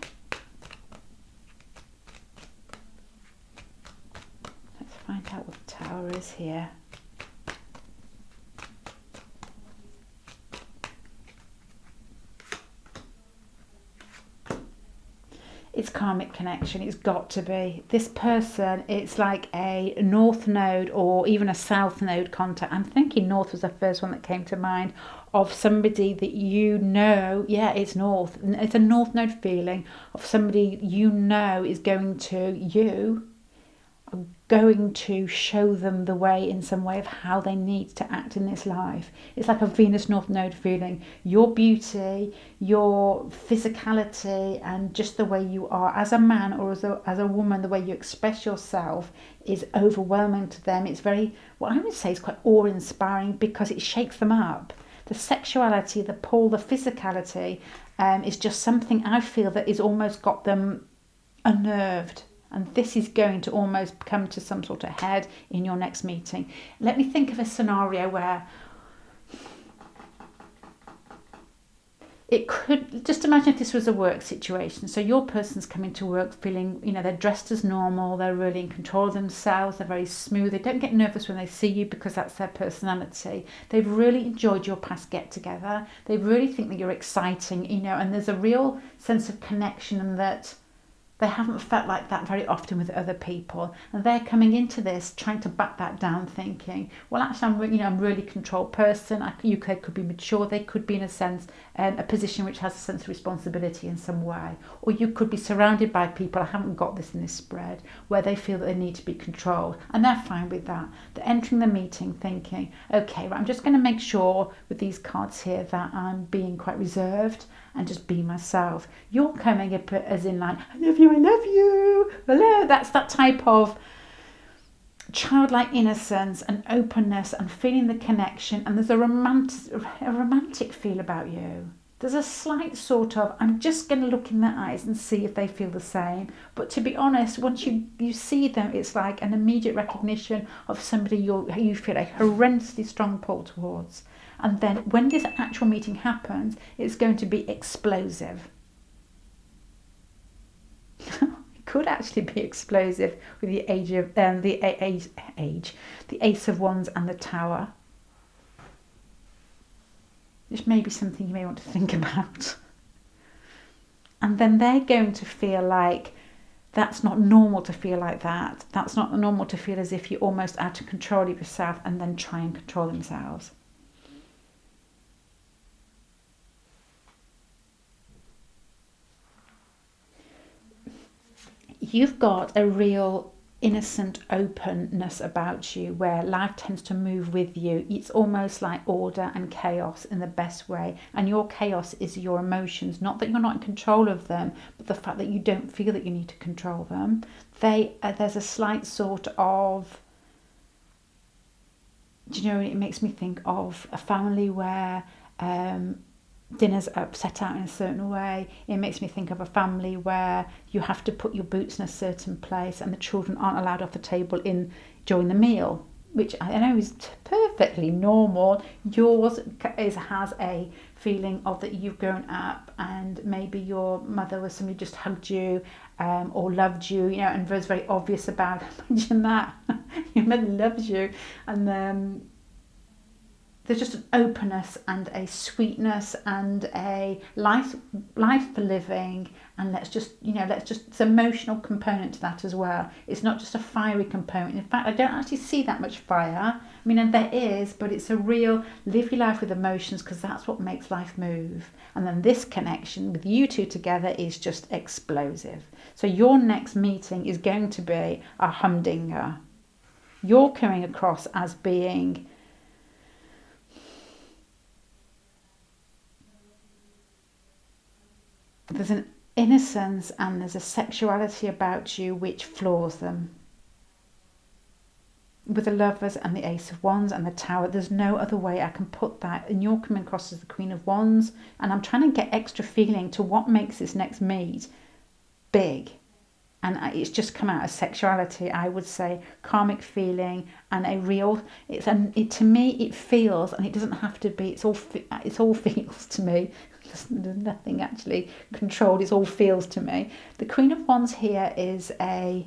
Let's find out what the Tower is here. It's karmic connection. It's got to be. This person, it's like a north node or even a south node contact. I'm thinking north was the first one that came to mind, of somebody that you know. Yeah, it's north. It's a north node feeling of somebody you know is going to show them the way in some way of how they need to act in this life. It's like a Venus North Node feeling. Your beauty, your physicality, and just the way you are as a man or as a woman, the way you express yourself is overwhelming to them. It's very, what I would say is quite awe-inspiring because it shakes them up. The sexuality, the pull, the physicality is just something I feel that is almost got them unnerved. And this is going to almost come to some sort of head in your next meeting. Let me think of a scenario where it could, just imagine if this was a work situation. So your person's coming to work feeling, they're dressed as normal, they're really in control of themselves, they're very smooth, they don't get nervous when they see you because that's their personality. They've really enjoyed your past get-together. They really think that you're exciting, and there's a real sense of connection and that They haven't felt like that very often with other people, and they're coming into this trying to back that down, thinking, well, actually, I'm a really controlled person. You could be mature. They could be in a sense a position which has a sense of responsibility in some way, or you could be surrounded by people. I haven't got this in this spread where they feel that they need to be controlled, and they're fine with that. They're entering the meeting thinking, okay, well, I'm just going to make sure with these cards here that I'm being quite reserved and just be myself. You're coming up as in like, I love you, hello. That's that type of childlike innocence and openness and feeling the connection. And there's a romantic feel about you. There's a slight sort of, I'm just going to look in their eyes and see if they feel the same. But to be honest, once you see them, it's like an immediate recognition of somebody you feel a horrendously strong pull towards. And then when this actual meeting happens, it's going to be explosive. It could actually be explosive with the the Ace of Wands and the Tower. Which may be something you may want to think about. And then they're going to feel like that's not normal to feel like that. That's not normal to feel as if you're almost out of control of yourself and then try and control themselves. You've got a real innocent openness about you where life tends to move with you. It's almost like order and chaos in the best way, and your chaos is your emotions, not that you're not in control of them, but the fact that you don't feel that you need to control them. There's a slight sort of, do you know, it makes me think of a family where dinner's set out in a certain way. It makes me think of a family where you have to put your boots in a certain place and the children aren't allowed off the table during the meal, which I know is perfectly normal. Yours has a feeling of that you've grown up and maybe your mother was somebody who just hugged you or loved you, and was very obvious about it. Imagine that. Your mother loves you, and there's just an openness and a sweetness and a life for living, and it's an emotional component to that as well. It's not just a fiery component. In fact, I don't actually see that much fire. I mean, and there is, but it's a real live your life with emotions, because that's what makes life move. And then this connection with you two together is just explosive. So your next meeting is going to be a humdinger. You're coming across as being there's an innocence and there's a sexuality about you which floors them. With the Lovers and the Ace of Wands and the Tower, there's no other way I can put that. And you're coming across as the Queen of Wands, and I'm trying to get extra feeling to what makes this next meet big. And it's just come out as sexuality, I would say, karmic feeling, and a real. To me, it feels, and it doesn't have to be. It's all feels to me. There's nothing actually controlled. It all feels to me. The Queen of Wands here is a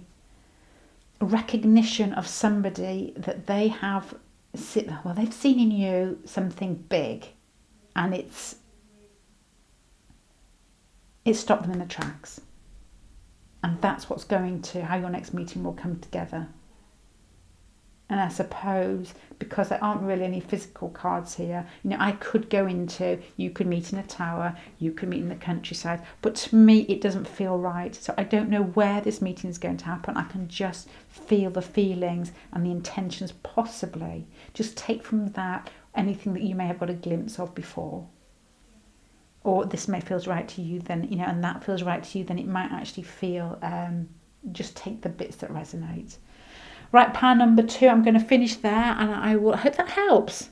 recognition of somebody that they have. They've seen in you something big, and it's stopped them in their tracks. And that's what's going to how your next meeting will come together. And I suppose, because there aren't really any physical cards here, I could go into, you could meet in a tower, you could meet in the countryside, but to me it doesn't feel right. So I don't know where this meeting is going to happen. I can just feel the feelings and the intentions, possibly. Just take from that anything that you may have got a glimpse of before. Or this may feels right to you, then, and that feels right to you, then it might actually feel, just take the bits that resonate. Right, pile number 2, I'm going to finish there, and I hope that helps.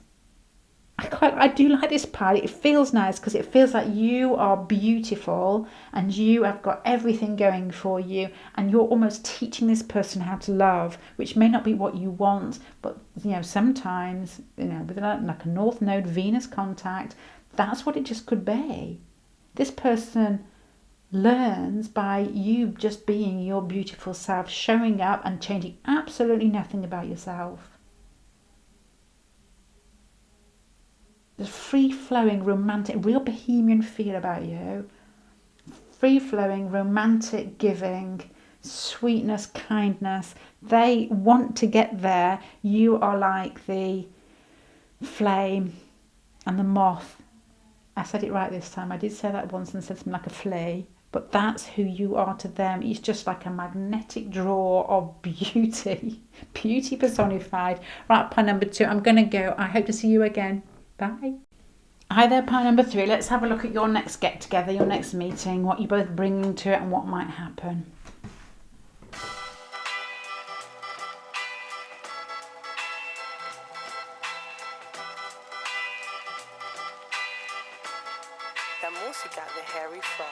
I do like this pile. It feels nice because it feels like you are beautiful and you have got everything going for you, and you're almost teaching this person how to love, which may not be what you want, but sometimes with like a North Node Venus contact, that's what it just could be. This person learns by you just being your beautiful self, showing up and changing absolutely nothing about yourself. There's free-flowing, romantic, real bohemian feel about you. free-flowing, romantic giving, sweetness, kindness. They want to get there. You are like the flame and the moth. I said it right this time. I did say that once and said something like a flea. But that's who you are to them. It's just like a magnetic draw of beauty. Beauty personified. Right, pile number 2. I'm going to go. I hope to see you again. Bye. Hi there, pile number 3. Let's have a look at your next get-together, your next meeting, what you're both bringing to it and what might happen. La música de Harry Fraud.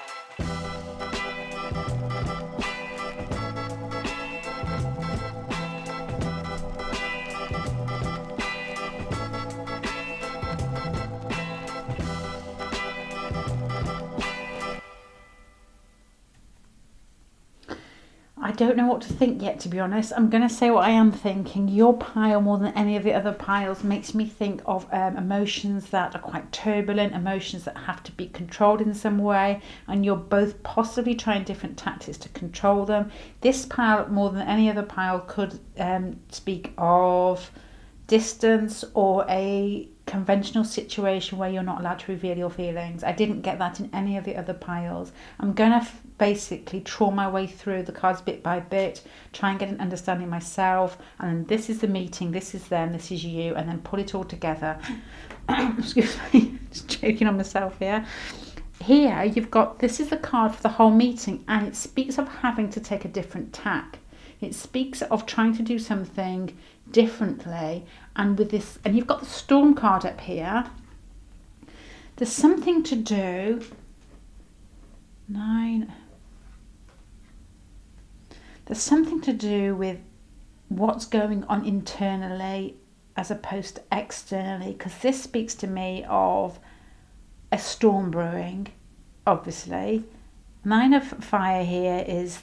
I don't know what to think yet, to be honest. I'm going to say what I am thinking. Your pile, more than any of the other piles, makes me think of emotions that are quite turbulent, emotions that have to be controlled in some way, and you're both possibly trying different tactics to control them. This pile, more than any other pile, could speak of distance or a conventional situation where you're not allowed to reveal your feelings. I didn't get that in any of the other piles. I'm going to basically trawl my way through the cards bit by bit, try and get an understanding myself, and this is the meeting, this is them, this is you, and then pull it all together. Excuse me, just joking on myself here. Here you've got, this is the card for the whole meeting, and it speaks of having to take a different tack. It speaks of trying to do something differently, and with this, and you've got the storm card up here. There's something to do. 9. There's something to do with what's going on internally as opposed to externally, because this speaks to me of a storm brewing, obviously. 9 of fire here is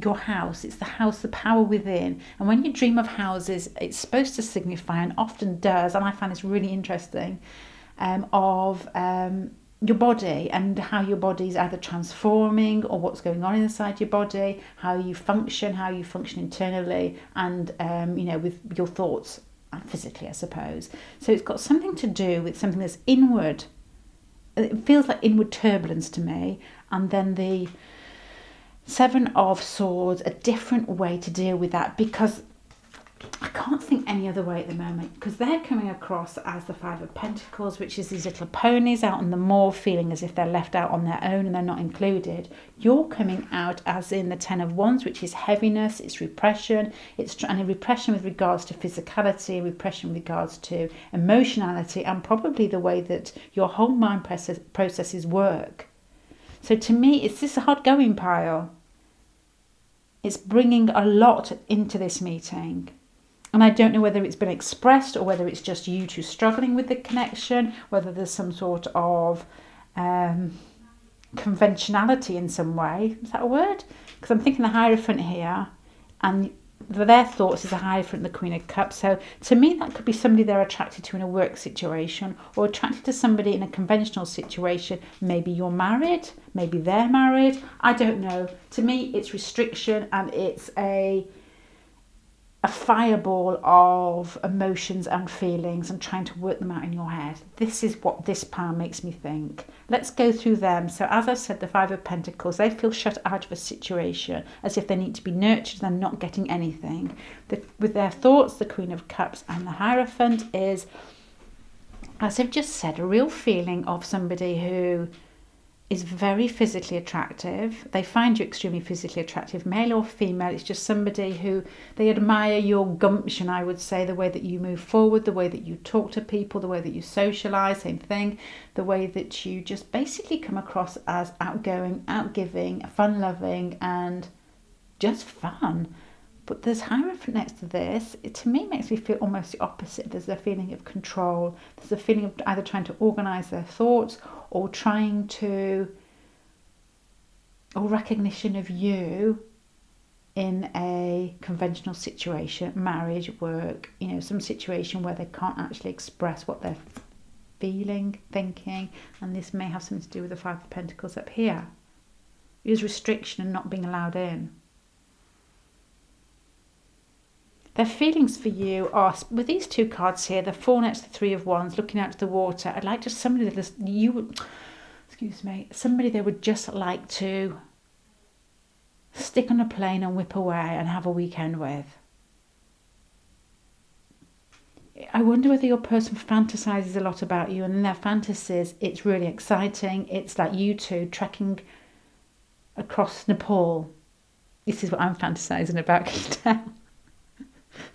your house. It's the house, the power within. And when you dream of houses, it's supposed to signify, and often does, and I find this really interesting, of your body and how your body is either transforming or what's going on inside your body, how you function internally, and with your thoughts and physically, I suppose. So it's got something to do with something that's inward. It feels like inward turbulence to me. And then the 7 of Swords, a different way to deal with that, because I can't think any other way at the moment, because they're coming across as the 5 of Pentacles, which is these little ponies out on the moor feeling as if they're left out on their own and they're not included. You're coming out as in the 10 of Wands, which is heaviness, it's repression, and a repression with regards to physicality, repression with regards to emotionality, and probably the way that your whole mind processes work. So to me, it's this hard going pile. It's bringing a lot into this meeting. And I don't know whether it's been expressed or whether it's just you two struggling with the connection, whether there's some sort of conventionality in some way. Is that a word? Because I'm thinking the Hierophant here, and their thoughts is the Hierophant and the Queen of Cups. So to me, that could be somebody they're attracted to in a work situation, or attracted to somebody in a conventional situation. Maybe you're married, maybe they're married. I don't know. To me, it's restriction, and it's a fireball of emotions and feelings and trying to work them out in your head. This is what this pile makes me think. Let's go through them. So as I said, the 5 of Pentacles, they feel shut out of a situation as if they need to be nurtured and not getting anything. With their thoughts, the Queen of Cups and the Hierophant is, as I've just said, a real feeling of somebody who is very physically attractive. They find you extremely physically attractive, male or female. It's just somebody who they admire your gumption, I would say, the way that you move forward, the way that you talk to people, the way that you socialise, same thing, the way that you just basically come across as outgoing, outgiving, fun-loving, and just fun. But there's Hierophant next to this. It, to me, makes me feel almost the opposite. There's a feeling of control. There's a feeling of either trying to organise their thoughts or trying to, or recognition of you in a conventional situation, marriage, work, some situation where they can't actually express what they're feeling, thinking, and this may have something to do with the 5 of Pentacles up here. Use restriction and not being allowed in. Their feelings for you are, with these two cards here, the Four next to the Three of Wands, looking out to the water. I'd like just somebody that somebody they would just like to stick on a plane and whip away and have a weekend with. I wonder whether your person fantasises a lot about you, and in their fantasies, it's really exciting. It's like you two trekking across Nepal. This is what I'm fantasising about, can you tell?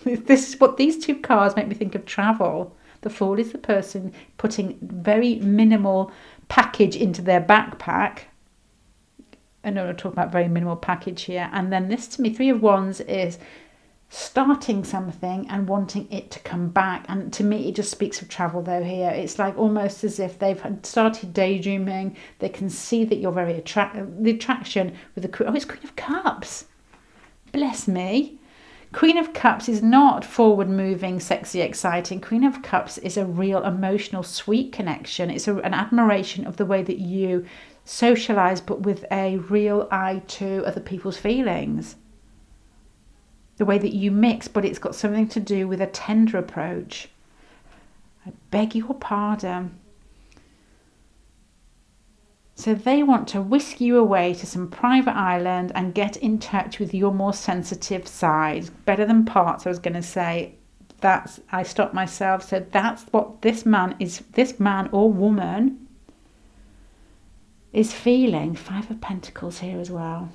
This is what these two cards make me think of: travel. The Fool is the person putting very minimal package into their backpack. I know I'm talking about very minimal package here. And then this, to me, Three of Wands is starting something and wanting it to come back. And to me, it just speaks of travel, though, here. It's like almost as if they've started daydreaming. They can see that you're very the attraction with the Queen. Oh, it's Queen of Cups. Bless me. Queen of Cups is not forward-moving, sexy, exciting. Queen of Cups is a real emotional, sweet connection. It's an admiration of the way that you socialise, but with a real eye to other people's feelings. The way that you mix, but it's got something to do with a tender approach. I beg your pardon. So they want to whisk you away to some private island and get in touch with your more sensitive side. Better than parts, I was going to say. I stopped myself. So that's what this man or woman is feeling. Five of Pentacles here as well.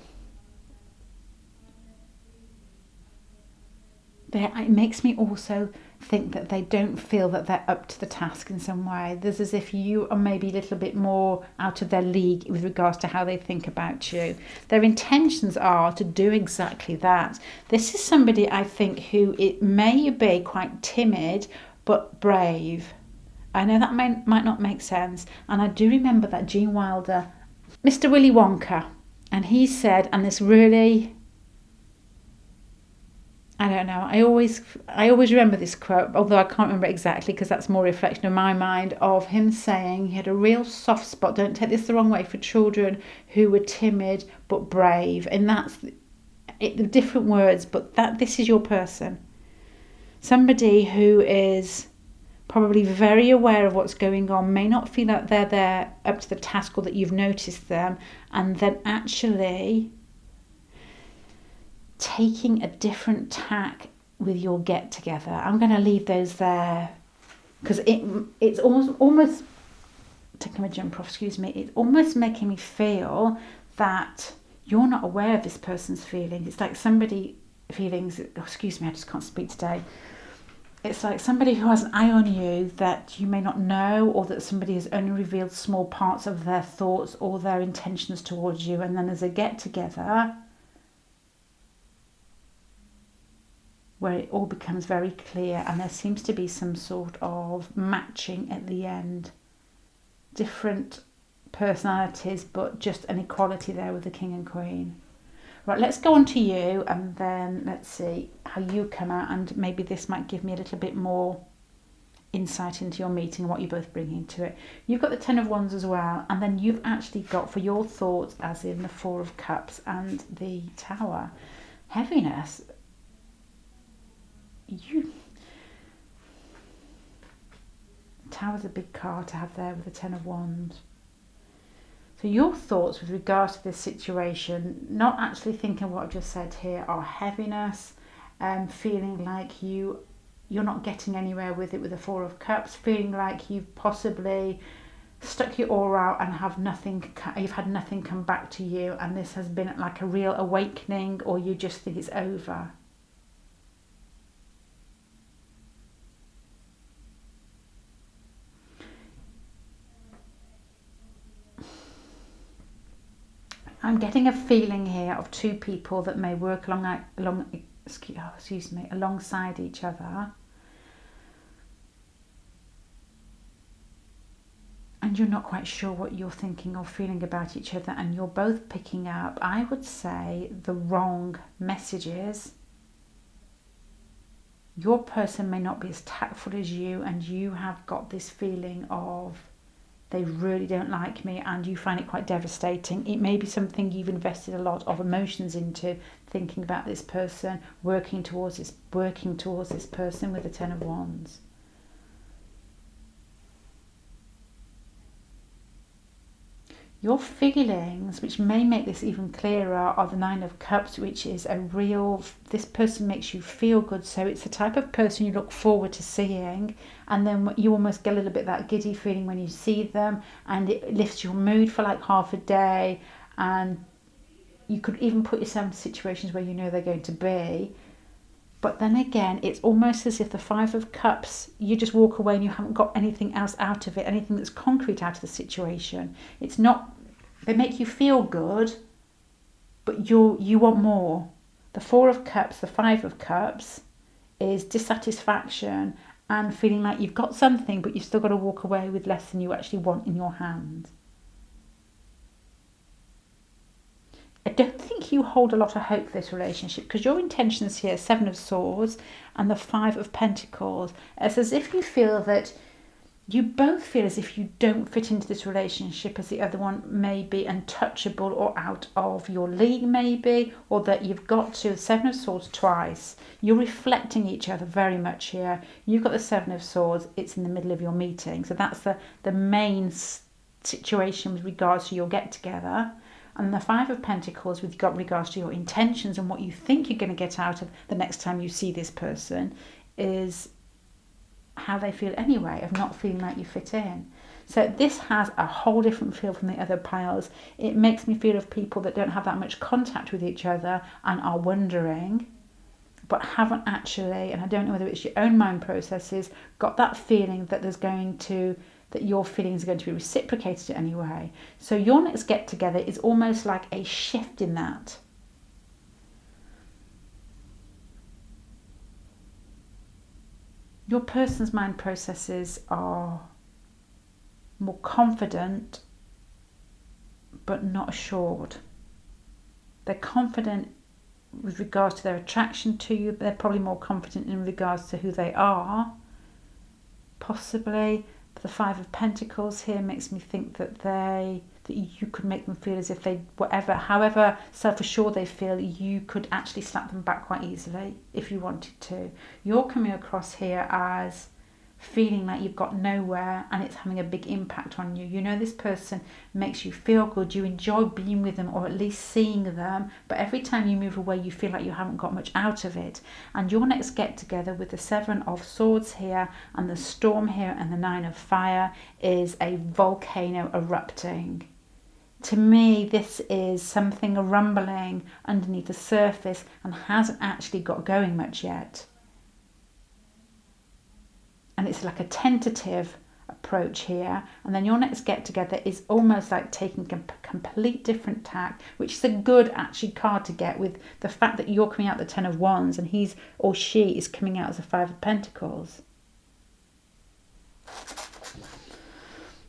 It makes me also think that they don't feel that they're up to the task in some way. There's as if you are maybe a little bit more out of their league with regards to how they think about you. Their intentions are to do exactly that. This is somebody, I think, who it may be quite timid but brave. I know that might not make sense. And I do remember that Gene Wilder, Mr. Willy Wonka, and he said, and this really... I don't know. I always remember this quote, although I can't remember exactly because that's more reflection of my mind, of him saying he had a real soft spot, don't take this the wrong way, for children who were timid but brave. And that's the different words, but this is your person. Somebody who is probably very aware of what's going on, may not feel that they're there up to the task or that you've noticed them, and then actually taking a different tack with your get together. I'm going to leave those there because it's almost taking my jumper off, it's almost making me feel that you're not aware of this person's feelings. It's like somebody feelings, I just can't speak today. It's like somebody who has an eye on you that you may not know, or that somebody has only revealed small parts of their thoughts or their intentions towards you, and then there's a get together where it all becomes very clear and there seems to be some sort of matching at the end. Different personalities, but just an equality there with the King and Queen. Right, let's go on to you and then let's see how you come out, and maybe this might give me a little bit more insight into your meeting and what you both bring into it. You've got the Ten of Wands as well, and then you've actually got, for your thoughts, as in the Four of Cups and the Tower, heaviness. Tower's a big card to have there with the Ten of Wands. So your thoughts with regards to this situation, not actually thinking what I've just said here, are heaviness, feeling like you're not getting anywhere with it with the Four of Cups, feeling like you've possibly stuck your oar out and you've had nothing come back to you, and this has been like a real awakening, or you just think it's over. I'm getting a feeling here of two people that may work alongside each other. And you're not quite sure what you're thinking or feeling about each other, and you're both picking up, I would say, the wrong messages. Your person may not be as tactful as you, and you have got this feeling of they really don't like me, and you find it quite devastating. It may be something you've invested a lot of emotions into, thinking about this person, working towards this person with the Ten of Wands. Your feelings, which may make this even clearer, are the Nine of Cups, which is this person makes you feel good. So it's the type of person you look forward to seeing, and then you almost get a little bit that giddy feeling when you see them, and it lifts your mood for like half a day, and you could even put yourself in situations where you know they're going to be. But then again, it's almost as if the Five of Cups, you just walk away and you haven't got anything else out of it, anything that's concrete out of the situation. It's not, they make you feel good, but you want more. The Four of Cups, the Five of Cups is dissatisfaction and feeling like you've got something, but you've still got to walk away with less than you actually want in your hand. I don't think you hold a lot of hope for this relationship, because your intentions here, Seven of Swords and the Five of Pentacles, it's as if you feel that you both feel as if you don't fit into this relationship, as the other one may be untouchable or out of your league maybe, or that you've got to Seven of Swords twice. You're reflecting each other very much here. You've got the Seven of Swords, it's in the middle of your meeting. So that's the main situation with regards to your get together. And the Five of Pentacles with regards to your intentions and what you think you're going to get out of the next time you see this person is how they feel anyway, of not feeling like you fit in. So this has a whole different feel from the other piles. It makes me feel of people that don't have that much contact with each other and are wondering, but haven't actually, and I don't know whether it's your own mind processes, got that feeling that that your feelings are going to be reciprocated anyway. So your next get together is almost like a shift in that. Your person's mind processes are more confident, but not assured. They're confident with regards to their attraction to you, but they're probably more confident in regards to who they are, possibly. The Five of Pentacles here makes me think that you could make them feel as if however self-assured they feel, you could actually slap them back quite easily if you wanted to. You're coming across here as feeling like you've got nowhere, and it's having a big impact on you. You know this person makes you feel good, you enjoy being with them or at least seeing them, but every time you move away you feel like you haven't got much out of it. And your next get together with the Seven of Swords here and the Storm here and the Nine of Fire is a volcano erupting. To me, this is something rumbling underneath the surface and hasn't actually got going much yet. And it's like a tentative approach here. And then your next get together is almost like taking a complete different tack, which is a good actually card to get, with the fact that you're coming out the Ten of Wands and he or she is coming out as a Five of Pentacles.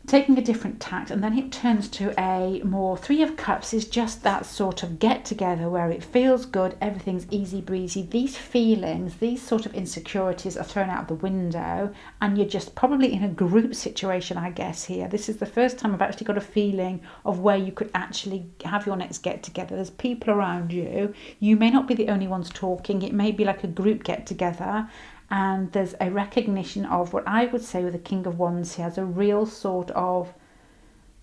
Taking a different tact, and then it turns to a more Three of Cups is just that sort of get together where it feels good, everything's easy breezy. These feelings, these sort of insecurities are thrown out the window, and you're just probably in a group situation, I guess, here. This is the first time I've actually got a feeling of where you could actually have your next get together. There's people around you. You may not be the only ones talking. It may be like a group get together. And there's a recognition of what I would say with the King of Wands. He has a real sort of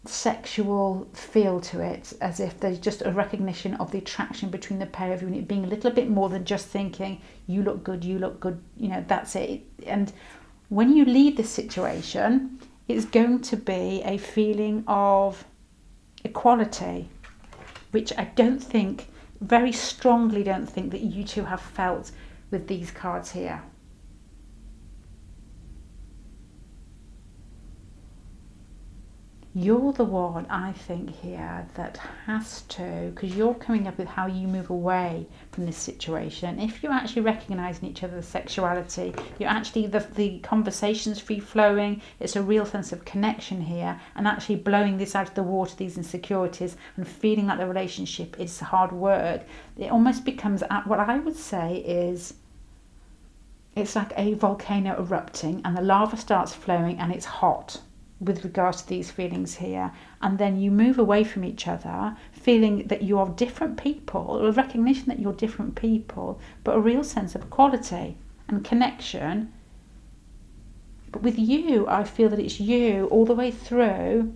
sexual feel to it, as if there's just a recognition of the attraction between the pair of you, and it being a little bit more than just thinking, you look good, that's it. And when you leave this situation, it's going to be a feeling of equality, which I very strongly don't think that you two have felt with these cards here. You're the one, I think, here that has to, because you're coming up with how you move away from this situation. If you're actually recognising each other's sexuality, you're actually, the conversation's free-flowing, it's a real sense of connection here, and actually blowing this out of the water, these insecurities, and feeling like the relationship is hard work, it almost becomes, what I would say is, it's like a volcano erupting and the lava starts flowing and it's hot. with regards to these feelings here, and then you move away from each other feeling that you are different people, a recognition that you're different people, but a real sense of equality and connection. But with you, I feel that it's you all the way through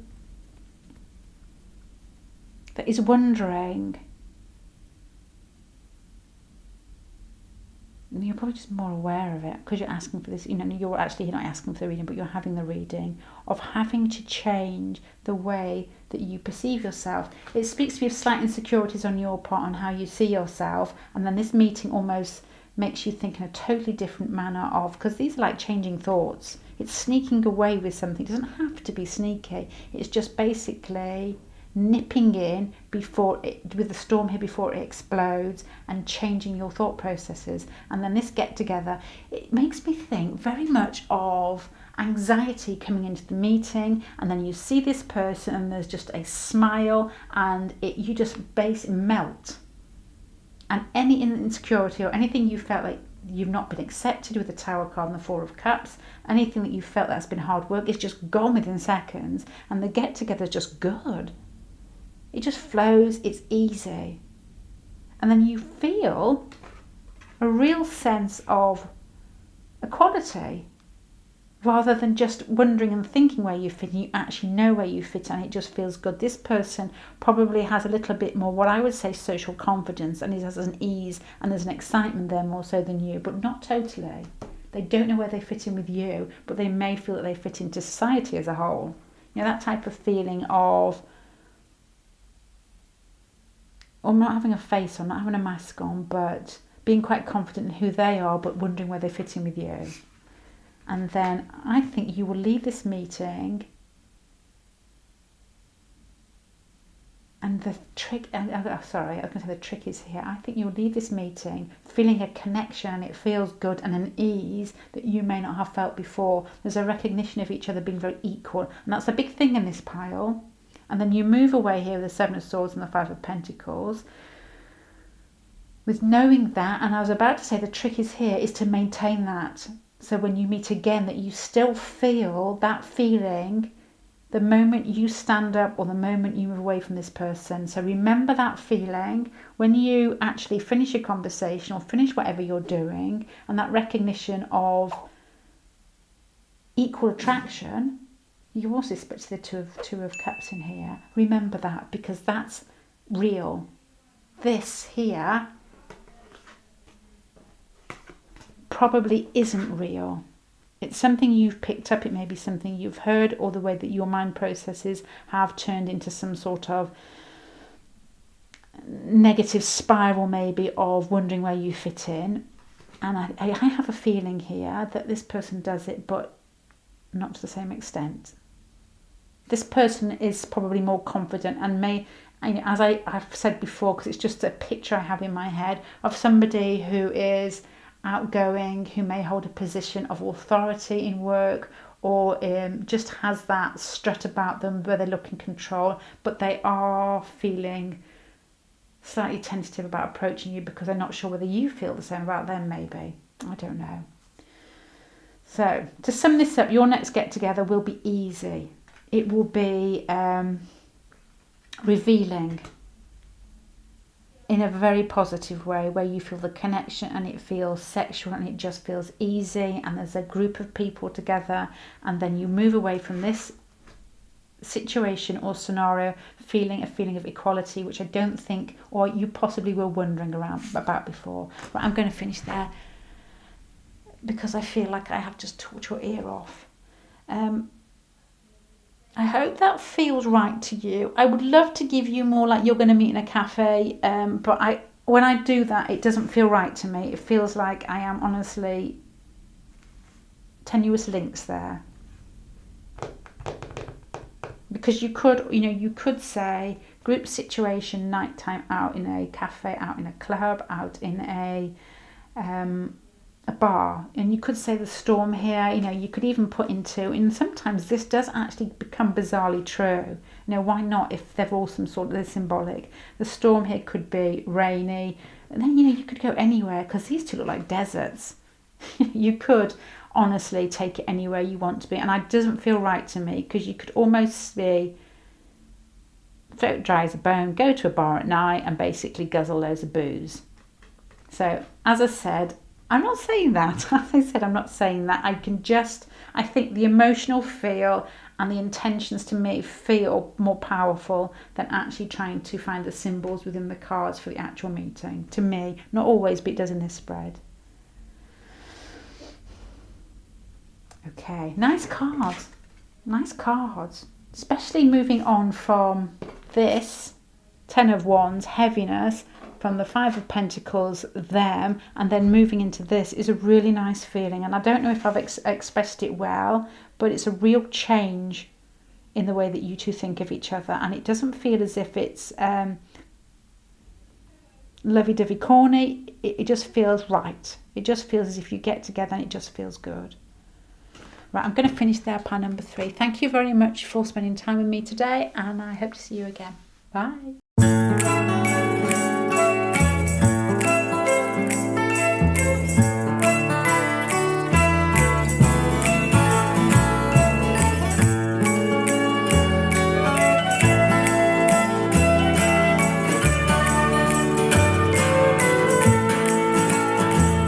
that is wondering. You're probably just more aware of it because you're asking for this, you're not asking for the reading, but you're having the reading of having to change the way that you perceive yourself. It speaks to me of slight insecurities on your part on how you see yourself, and then this meeting almost makes you think in a totally different manner of, because these are like changing thoughts. It's sneaking away with something. It doesn't have to be sneaky. It's just basically nipping in with the storm here before it explodes and changing your thought processes. And then this get together, it makes me think very much of anxiety coming into the meeting, and then you see this person and there's just a smile and you just melt. And any insecurity or anything you felt like you've not been accepted with the Tower card and the Four of Cups, anything that you felt that's been hard work, is just gone within seconds, and the get together is just good. It just flows, it's easy. And then you feel a real sense of equality rather than just wondering and thinking where you fit. You actually know where you fit and it just feels good. This person probably has a little bit more, what I would say, social confidence, and has an ease and there's an excitement there more so than you, but not totally. They don't know where they fit in with you, but they may feel that they fit into society as a whole. That type of feeling of, I'm not having a face on, not having a mask on, but being quite confident in who they are, but wondering where they fit in with you. And then I think you will leave this meeting, and the trick, I was going to say the trick is here. I think you'll leave this meeting feeling a connection, and it feels good, and an ease that you may not have felt before. There's a recognition of each other being very equal, and that's a big thing in this pile. And then you move away here with the Seven of Swords and the Five of Pentacles with knowing that, and I was about to say the trick is here is to maintain that. So when you meet again, that you still feel that feeling the moment you stand up or the moment you move away from this person. So remember that feeling when you actually finish your conversation or finish whatever you're doing, and that recognition of equal attraction. You also speak to the two of Cups in here. Remember that, because that's real. This here probably isn't real. It's something you've picked up. It may be something you've heard, or the way that your mind processes have turned into some sort of negative spiral maybe of wondering where you fit in. And I have a feeling here that this person does it, but not to the same extent. This person is probably more confident and may, as I've said before, because it's just a picture I have in my head of somebody who is outgoing, who may hold a position of authority in work, or just has that strut about them where they look in control, but they are feeling slightly tentative about approaching you because they're not sure whether you feel the same about them, maybe. I don't know. So, to sum this up, your next get-together will be easy. It will be revealing in a very positive way, where you feel the connection and it feels sexual and it just feels easy, and there's a group of people together, and then you move away from this situation or scenario feeling a feeling of equality, which I don't think, or you possibly were wondering about before. But I'm going to finish there because I feel like I have just talked your ear off. I hope that feels right to you. I would love to give you more like you're going to meet in a cafe, but when I do that, it doesn't feel right to me. It feels like I am honestly tenuous links there. Because you could say group situation, nighttime, out in a cafe, out in a club, out in a bar, and you could say the storm here. You could even put into, and sometimes this does actually become bizarrely true. Why not, if they're all some sort of symbolic? The storm here could be rainy, and then you could go anywhere, because these two look like deserts. You could honestly take it anywhere you want to be. And it doesn't feel right to me, because you could almost be throat dry as a bone, go to a bar at night and basically guzzle loads of booze. So as I said, I'm not saying that. As I said, I'm not saying that. I think the emotional feel and the intentions to me feel more powerful than actually trying to find the symbols within the cards for the actual meeting. To me, not always, but it does in this spread. Okay, nice cards. Nice cards. Especially moving on from this Ten of Wands, heaviness, from the Five of Pentacles, them, and then moving into this is a really nice feeling. And I don't know if I've expressed it well, but it's a real change in the way that you two think of each other. And it doesn't feel as if it's lovey-dovey corny. It just feels right. It just feels as if you get together and it just feels good. Right, I'm going to finish there, pile number 3. Thank you very much for spending time with me today, and I hope to see you again. Bye.